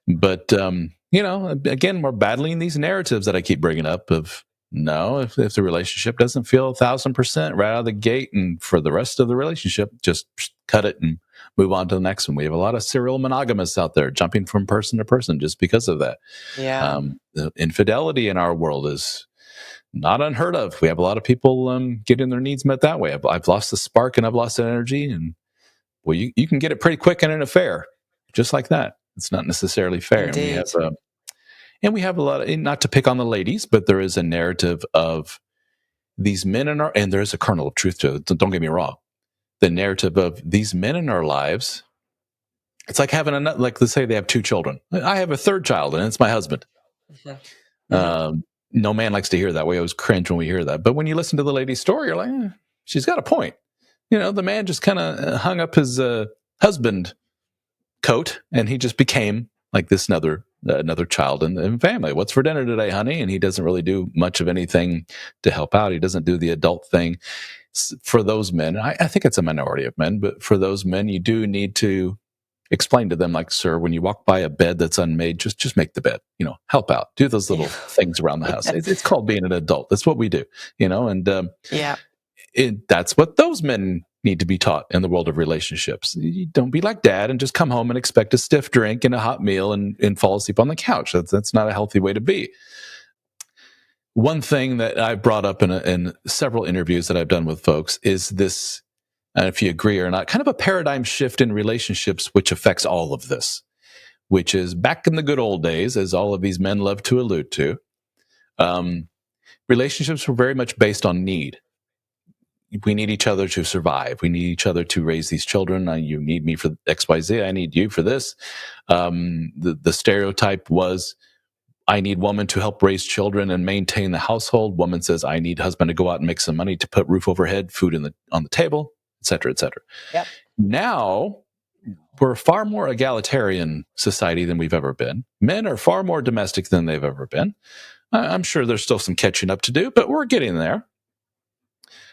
Speaker 1: But, again, we're battling these narratives that I keep bringing up of, no, if the relationship doesn't feel 1,000% right out of the gate, and for the rest of the relationship, just cut it and move on to the next one. We have a lot of serial monogamists out there jumping from person to person just because of that.
Speaker 2: Yeah.
Speaker 1: The infidelity in our world is not unheard of. We have a lot of people getting their needs met that way. I've lost the spark and I've lost that energy. And well, you can get it pretty quick in an affair, just like that. It's not necessarily fair.
Speaker 2: Indeed.
Speaker 1: And we have a lot of, not to pick on the ladies, but there is a narrative of these men and there is a kernel of truth to it. Don't get me wrong. The narrative of these men in our lives, it's like having like, let's say they have 2 children. I have a 3rd child and it's my husband. No man likes to hear that. We always cringe when we hear that. But when you listen to the lady's story, you're like, she's got a point. The man just kind of hung up his husband coat and he just became like this another child in the family. What's for dinner today, honey? And he doesn't really do much of anything to help out. He doesn't do the adult thing. For those men, I think it's a minority of men, but for those men, you do need to explain to them, like, sir, when you walk by a bed that's unmade, just make the bed, help out, do those little things around the house. It's called being an adult. That's what we do, and that's what those men need to be taught in the world of relationships. You don't be like dad and just come home and expect a stiff drink and a hot meal and fall asleep on the couch. That's not a healthy way to be. One thing that I brought up in several interviews that I've done with folks is this, and if you agree or not, kind of a paradigm shift in relationships, which affects all of this, which is back in the good old days, as all of these men love to allude to, relationships were very much based on need. We need each other to survive. We need each other to raise these children. You need me for XYZ. I need you for this. The stereotype was, I need woman to help raise children and maintain the household. Woman says, I need husband to go out and make some money to put roof over head, food on the table, et cetera, et cetera.
Speaker 2: Yep.
Speaker 1: Now, we're a far more egalitarian society than we've ever been. Men are far more domestic than they've ever been. I'm sure there's still some catching up to do, but we're getting there.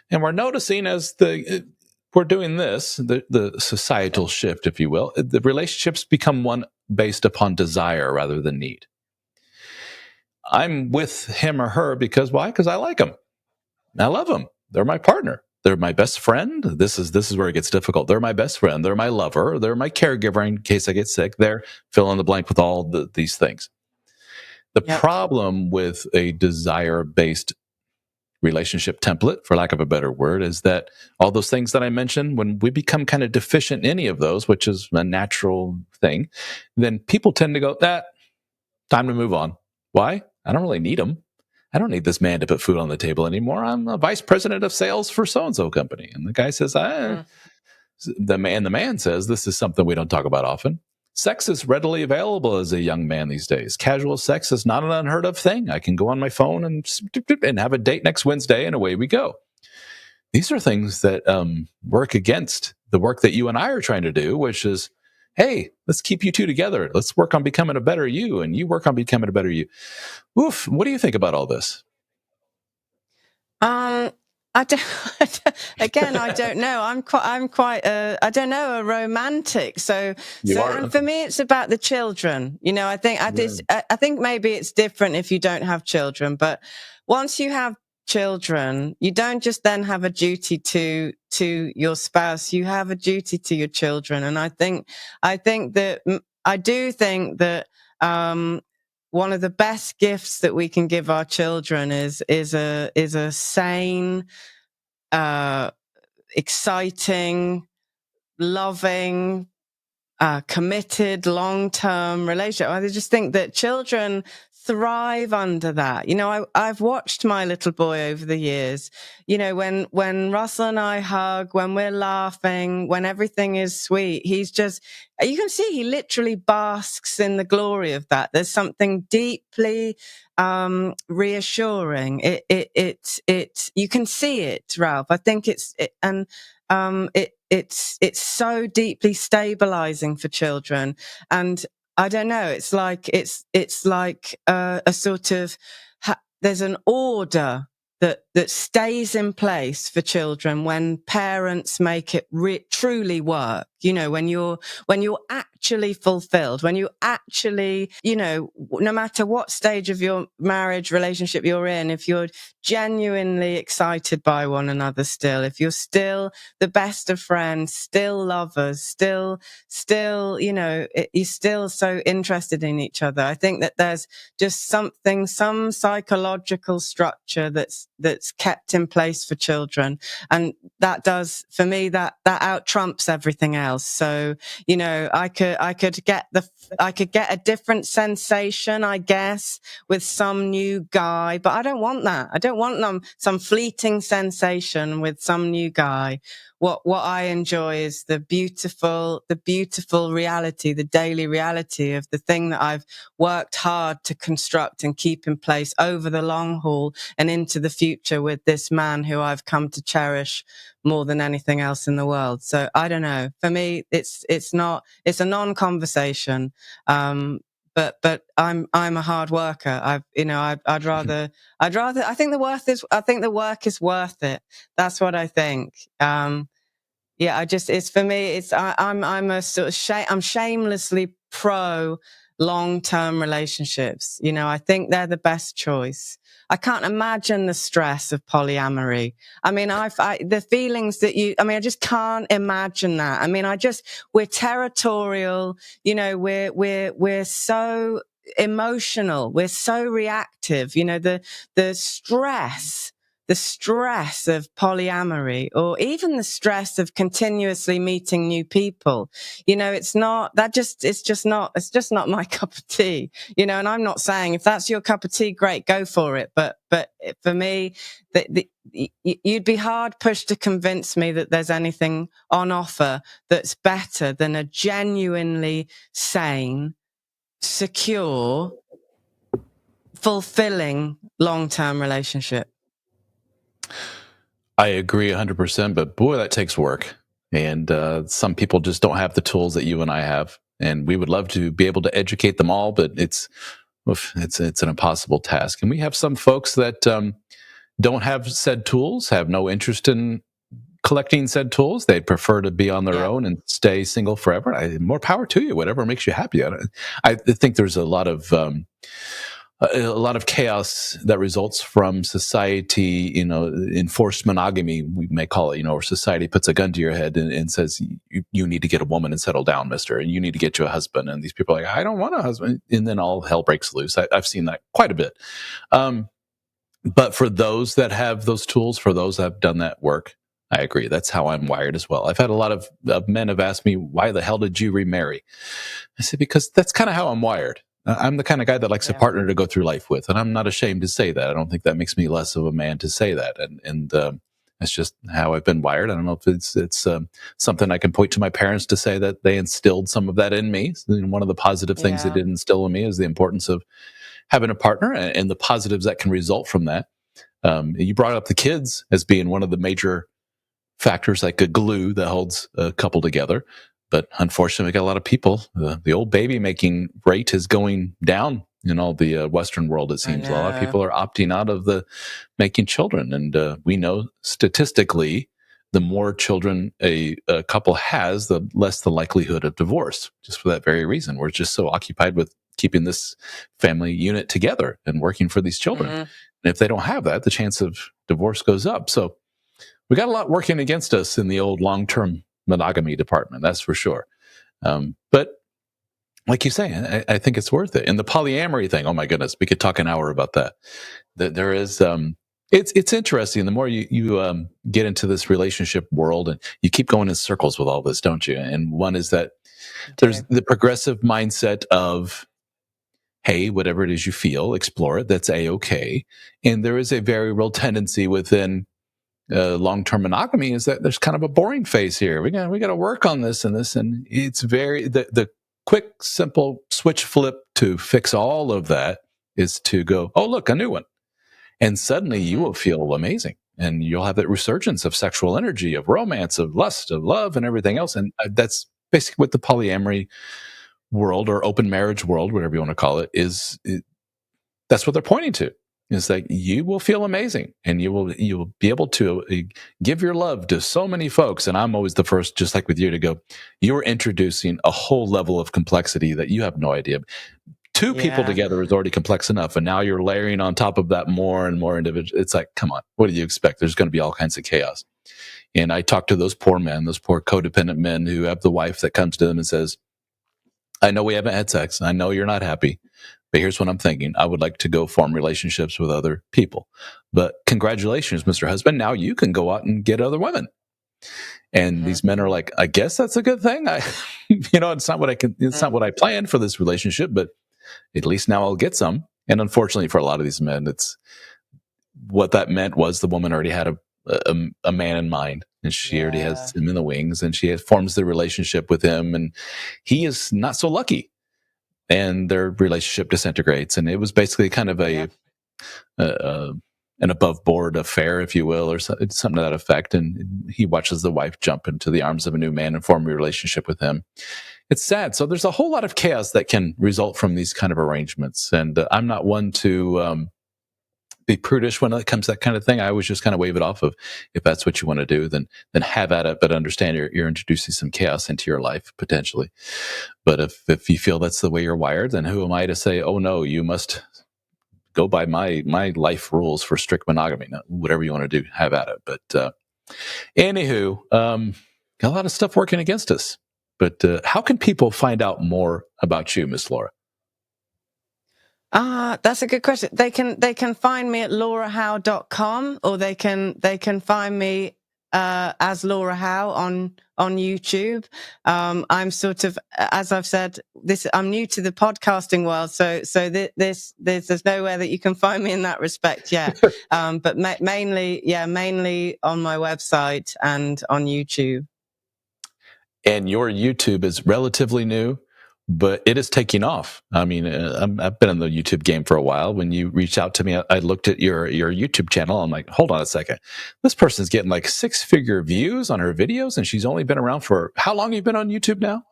Speaker 1: And we're noticing as we're doing this, the societal shift, if you will, the relationships become one based upon desire rather than need. I'm with him or her because why? Because I like them. I love them. They're my partner. They're my best friend. This is where it gets difficult. They're my best friend. They're my lover. They're my caregiver in case I get sick. They're fill in the blank with all these things. The problem with a desire-based relationship template, for lack of a better word, is that all those things that I mentioned, when we become kind of deficient in any of those, which is a natural thing, then people tend to go, time to move on. Why? I don't really need them. I don't need this man to put food on the table anymore. I'm a vice president of sales for so-and-so company. And the guy says, the man says, this is something we don't talk about often. Sex is readily available as a young man these days. Casual sex is not an unheard of thing. I can go on my phone and have a date next Wednesday, and away we go. These are things that work against the work that you and I are trying to do, which is, hey, let's keep you two together. Let's work on becoming a better you, and you work on becoming a better you. Oof, what do you think about all this?
Speaker 2: I don't, again, I don't know. I'm quite, I don't know, a romantic. And for me, it's about the children. You know, I think maybe it's different if you don't have children, but once you have children, you don't just then have a duty to your spouse. You have a duty to your children. And I do think that, one of the best gifts that we can give our children is a sane, exciting, loving, committed, long-term relationship. I just think that children thrive under that. You know, I've watched my little boy over the years. You know, when Russell and I hug, when we're laughing, when everything is sweet, you can see he literally basks in the glory of that. There's something deeply reassuring. You can see it, Ralph. I think it's so deeply stabilizing for children. And I don't know, it's like a sort of there's an order that stays in place for children when parents make it truly work. You know, when you're actually fulfilled, when you actually, you know, no matter what stage of your marriage relationship you're in, if you're genuinely excited by one another still, if you're still the best of friends, still lovers, still, you know, you're still so interested in each other. I think that there's just some psychological structure that's kept in place for children. And that does, for me, that out trumps everything else. So, you know, I could get a different sensation, I guess, with some new guy, but I don't want that. I don't want some fleeting sensation with some new guy. What I enjoy is the beautiful reality, the daily reality of the thing that I've worked hard to construct and keep in place over the long haul and into the future with this man who I've come to cherish more than anything else in the world. So I don't know. For me, it's a non-conversation. But I'm a hard worker. I'd rather, I think the work is worth it. That's what I think. It's for me, I'm a sort of I'm shamelessly pro long-term relationships. You know, I think they're the best choice. I can't imagine the stress of polyamory. I mean, the feelings that I just can't imagine that. I mean, we're territorial, you know, we're so emotional. We're so reactive, you know, the stress of polyamory, or even the stress of continuously meeting new people. You know, it's just not my cup of tea, you know, and I'm not saying if that's your cup of tea, great, go for it. But for me, you'd be hard pushed to convince me that there's anything on offer that's better than a genuinely sane, secure, fulfilling long-term relationship.
Speaker 1: I agree 100%, but boy, that takes work. And some people just don't have the tools that you and I have. And we would love to be able to educate them all, but it's an impossible task. And we have some folks that don't have said tools, have no interest in collecting said tools. They'd prefer to be on their own and stay single forever. More power to you, whatever makes you happy. I think there's a lot of chaos that results from society, you know, enforced monogamy, we may call it, you know, or society puts a gun to your head and says, you need to get a woman and settle down, mister, and you need to get you a husband. And these people are like, I don't want a husband. And then all hell breaks loose. I've seen that quite a bit. But for those that have those tools, for those that have done that work, I agree. That's how I'm wired as well. I've had a lot of men have asked me, why the hell did you remarry? I said, because that's kind of how I'm wired. I'm the kind of guy that likes a
Speaker 2: Yeah.
Speaker 1: partner to go through life with. And I'm not ashamed to say that. I don't think that makes me less of a man to say that. And that's just how I've been wired. I don't know if it's something I can point to my parents to say that they instilled some of that in me. And one of the positive things they
Speaker 2: Yeah.
Speaker 1: did instill in me is the importance of having a partner and the positives that can result from that. You brought up the kids as being one of the major factors, like a glue that holds a couple together. But unfortunately, we got a lot of people. The old baby making rate is going down in all the Western world. It
Speaker 2: I
Speaker 1: seems a lot of
Speaker 2: know.
Speaker 1: people are opting out of the making children, and we know statistically, the more children a couple has, the less the likelihood of divorce. Just for that very reason, we're just so occupied with keeping this family unit together and working for these children.
Speaker 2: Hmm.
Speaker 1: And if they don't have that, the chance of divorce goes up. So we got a lot working against us in the old long-term monogamy department, that's for sure. But like you say, I think it's worth it. And the polyamory thing, oh my goodness, we could talk an hour about that. There is, it's interesting. The more you get into this relationship world, and you keep going in circles with all this, don't you? And one is that
Speaker 2: I
Speaker 1: there's
Speaker 2: do.
Speaker 1: the progressive mindset of, hey, whatever it is you feel, explore it. That's a-okay. And there is a very real tendency within long-term monogamy is that there's kind of a boring phase here. We got to work on this and this, and it's very the quick, simple switch flip to fix all of that is to go, oh look, a new one, and suddenly you
Speaker 2: Hmm.
Speaker 1: will feel amazing, and you'll have that resurgence of sexual energy, of romance, of lust, of love, and everything else. And that's basically what the polyamory world or open marriage world, whatever you want to call it, that's what they're pointing to. Is that you will feel amazing, and you'll be able to give your love to so many folks. And I'm always the first, just like with you, to go, you're introducing a whole level of complexity that you have no idea. Two people
Speaker 2: Yeah.
Speaker 1: together is already complex enough, and now you're layering on top of that more and more individual. It's like, come on, what do you expect? There's going to be all kinds of chaos. And I talk to those poor men, those poor codependent men who have the wife that comes to them and says, I know we haven't had sex. I know you're not happy, but here's what I'm thinking. I would like to go form relationships with other people. But congratulations, Mr. Husband. Now you can go out and get other women. And
Speaker 2: Hmm.
Speaker 1: these men are like, I guess that's a good thing. It's not what it's not what I planned for this relationship, but at least now I'll get some. And unfortunately for a lot of these men, it's what that meant was the woman already had a man in mind, and she already has
Speaker 2: Yeah.
Speaker 1: him in the wings, and forms the relationship with him, and he is not so lucky, and their relationship disintegrates. And it was basically kind of
Speaker 2: Yep.
Speaker 1: a an above board affair, if you will, or something to that effect. And he watches the wife jump into the arms of a new man and form a relationship with him. It's sad. So there's a whole lot of chaos that can result from these kind of arrangements. And I'm not one to be prudish when it comes to that kind of thing. I always just kind of wave it off of, if that's what you want to do, then have at it. But understand you're introducing some chaos into your life potentially. But if you feel that's the way you're wired, then who am I to say, oh no, you must go by my life rules for strict monogamy? No, whatever you want to do, have at it. But anywho, got a lot of stuff working against us. But how can people find out more about you, Miss Laura?
Speaker 2: That's a good question. They can find me at laurahowe.com, or they can find me as Laura Howe on YouTube. I'm sort of, as I've said, I'm new to the podcasting world, so there's nowhere that you can find me in that respect yet. But mainly on my website and on YouTube.
Speaker 1: And your YouTube is relatively new, but it is taking off. I mean, I've been in the YouTube game for a while. When you reached out to me, I looked at your YouTube channel. I'm like, hold on a second. This person's getting like 6-figure views on her videos, and she's only been around for how long? You've been on YouTube now?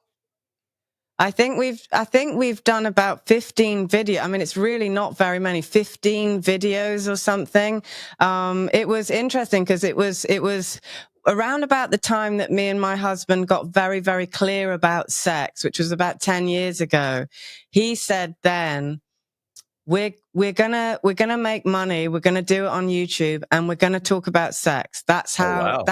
Speaker 2: I think we've done about 15 video. I mean, it's really not very many, 15 videos or something. It was interesting because it was around about the time that me and my husband got very, very clear about sex, which was about 10 years ago. He said then, we're gonna make money. We're gonna do it on YouTube, and we're gonna talk about sex. That's
Speaker 1: Oh,
Speaker 2: how
Speaker 1: wow.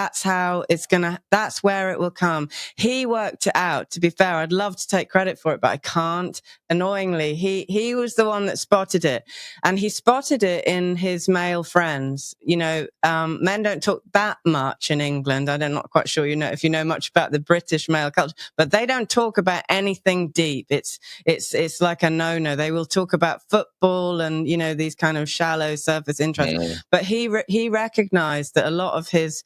Speaker 2: that's where it will come. He worked it out. To be fair, I'd love to take credit for it, but I can't. Annoyingly, he was the one that spotted it, and he spotted it in his male friends. Men don't talk that much in England. I'm not quite sure if you know much about the British male culture, but they don't talk about anything deep. It's like a no-no. They will talk about football and these kind of shallow surface interests. But he recognized that a lot of his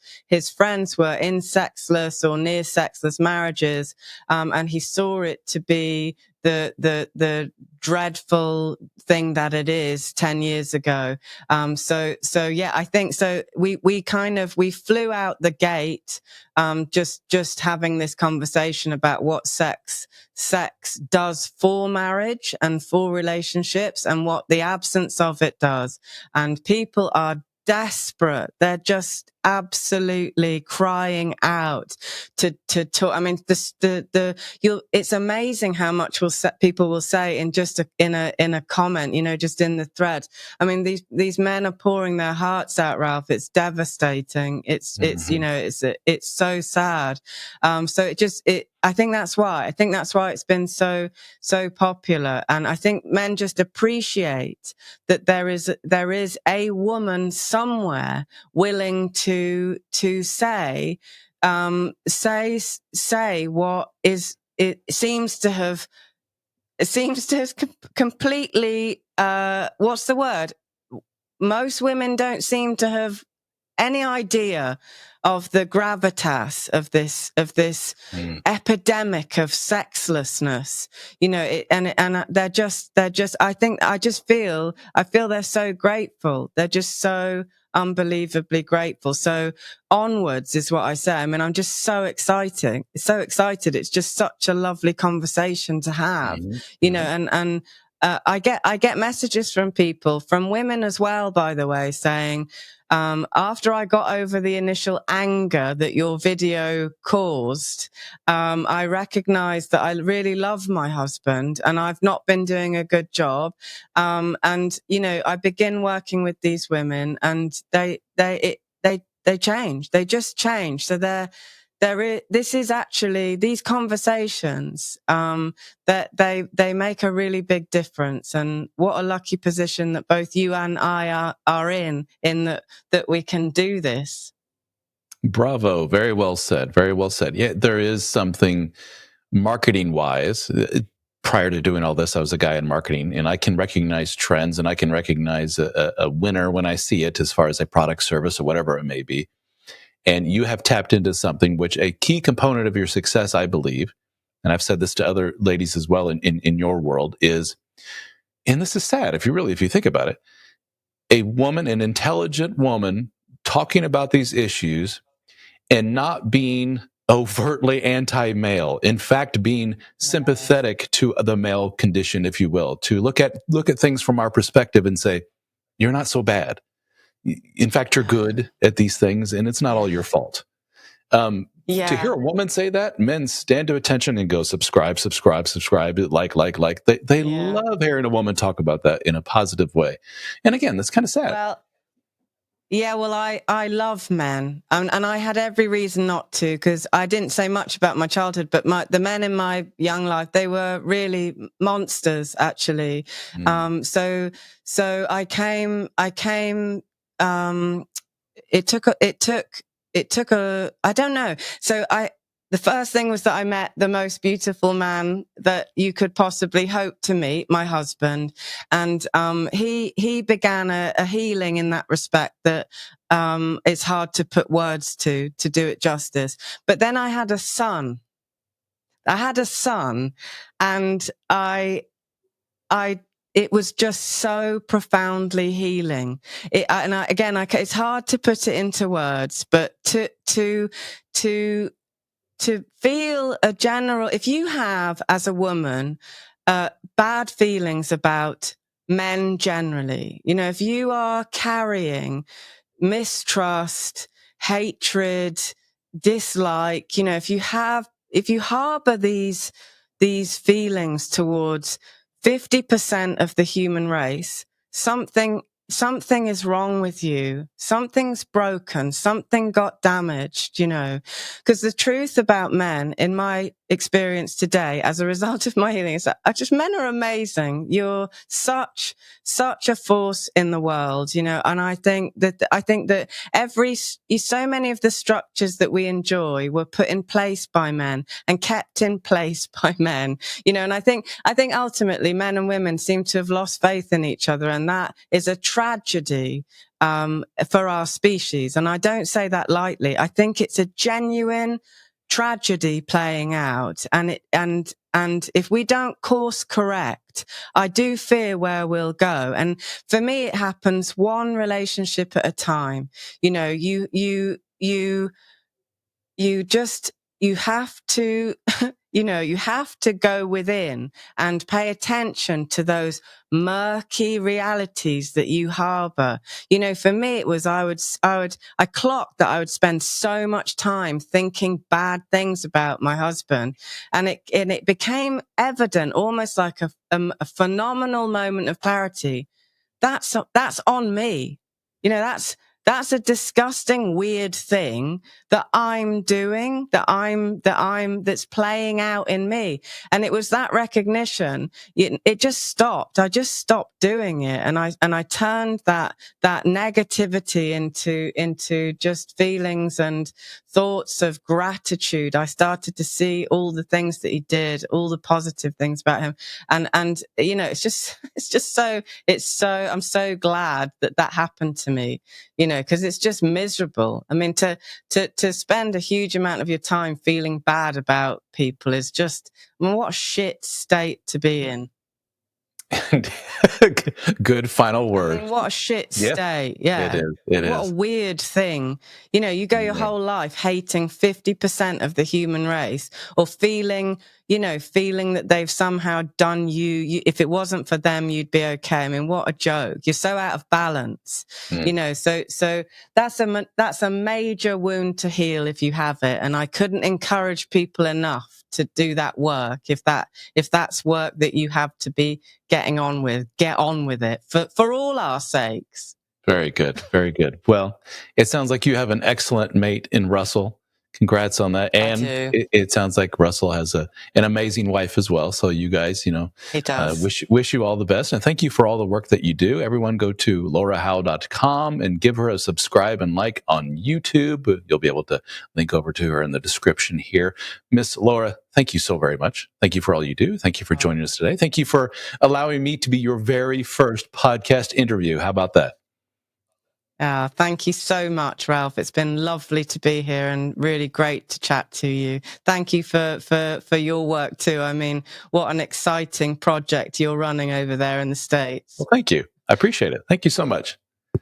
Speaker 2: friends were in sexless or near sexless marriages, and he saw it to be the dreadful thing that it is 10 years ago. So yeah, I think so. We flew out the gate, just having this conversation about what sex does for marriage and for relationships, and what the absence of it does. And people are desperate. They're just absolutely crying out to talk. I mean, it's amazing how much people will say in just in a comment, just in the thread. I mean, these men are pouring their hearts out, Ralph. It's devastating. It's so sad. I think that's why it's been so popular. And I think men just appreciate that there is a woman somewhere willing to say what is, it seems to have completely, what's the word? Most women don't seem to have any idea of the gravitas of this epidemic of sexlessness, and they're just, I feel they're so grateful. They're just so unbelievably grateful. So onwards is what I say. I mean, I'm just so excited. It's just such a lovely conversation to have, and I get messages from people, from women as well, by the way, saying, after I got over the initial anger that your video caused, I recognized that I really love my husband and I've not been doing a good job. And, I begin working with these women, and they change. They just change. So this is actually, these conversations, that they make a really big difference. And what a lucky position that both you and I are in that we can do this.
Speaker 1: Bravo. Very well said. Very well said. Yeah, there is something marketing wise. Prior to doing all this, I was a guy in marketing, and I can recognize trends, and I can recognize a winner when I see it, as far as a product, service, or whatever it may be. And you have tapped into something which a key component of your success, I believe, and I've said this to other ladies as well in your world, is, and this is sad if you think about it, a woman, an intelligent woman, talking about these issues and not being overtly anti-male, in fact being sympathetic to the male condition, if you will, to look at things from our perspective and say, you're not so bad. In fact, you're good at these things, and it's not all your fault. To hear a woman say that, men stand to attention and go, subscribe, like. They love hearing a woman talk about that in a positive way. And again, that's kind of sad.
Speaker 2: Well, I love men, and I had every reason not to, because I didn't say much about my childhood, but the men in my young life, they were really monsters, actually. So I came, it took I don't know. So the first thing was that I met the most beautiful man that you could possibly hope to meet, my husband. And he began a healing in that respect that it's hard to put words to do it justice. But then I had a son. And it was just so profoundly healing. It's hard to put it into words, but to feel a general, if you have, as a woman, bad feelings about men generally, if you are carrying mistrust, hatred, dislike, if you harbor these feelings towards 50% of the human race, something is wrong with you. Something's broken. Something got damaged, because the truth about men, in my experience today, as a result of my healing, is that men are amazing. You're such a force in the world, and I think that so many of the structures that we enjoy were put in place by men and kept in place by men, and I think ultimately men and women seem to have lost faith in each other, and that is a tragedy for our species. And I don't say that lightly. I think it's a genuine tragedy playing out, and if we don't course correct, I do fear where we'll go. And for me, it happens one relationship at a time. You have to you have to go within and pay attention to those murky realities that you harbor. For me, it was I clocked that I would spend so much time thinking bad things about my husband, and it became evident, almost like a phenomenal moment of clarity. That's on me. That's a disgusting, weird thing that I'm doing, that's playing out in me. And it was that recognition. It just stopped. I just stopped doing it. And I turned that negativity into just feelings and thoughts of gratitude. I started to see all the things that he did, all the positive things about him. And I'm so glad that happened to me, because it's just miserable. I mean, to spend a huge amount of your time feeling bad about people is just, what a shit state to be in.
Speaker 1: Good final word.
Speaker 2: I mean, what a shit state. Yeah.
Speaker 1: It is.
Speaker 2: What a weird thing. You go your whole life hating 50% of the human race, or feeling that they've somehow done you. If it wasn't for them, you'd be okay. I mean, what a joke. You're so out of balance, so that's a major wound to heal if you have it. And I couldn't encourage people enough to do that work. If that's work that you have to be getting on with, get on with it for all our sakes.
Speaker 1: Very good. Very good. Well, it sounds like you have an excellent mate in Russell. Congrats on that. And it sounds like Russell has an amazing wife as well. So you guys,
Speaker 2: he does.
Speaker 1: wish you all the best. And thank you for all the work that you do. Everyone go to laurahowe.com and give her a subscribe and like on YouTube. You'll be able to link over to her in the description here. Miss Laura, thank you so very much. Thank you for all you do. Thank you for joining us today. Thank you for allowing me to be your very first podcast interview. How about that?
Speaker 2: Thank you so much, Ralph. It's been lovely to be here and really great to chat to you. Thank you for your work too. I mean, what an exciting project you're running over there in the States.
Speaker 1: Well, thank you. I appreciate it. Thank you so much.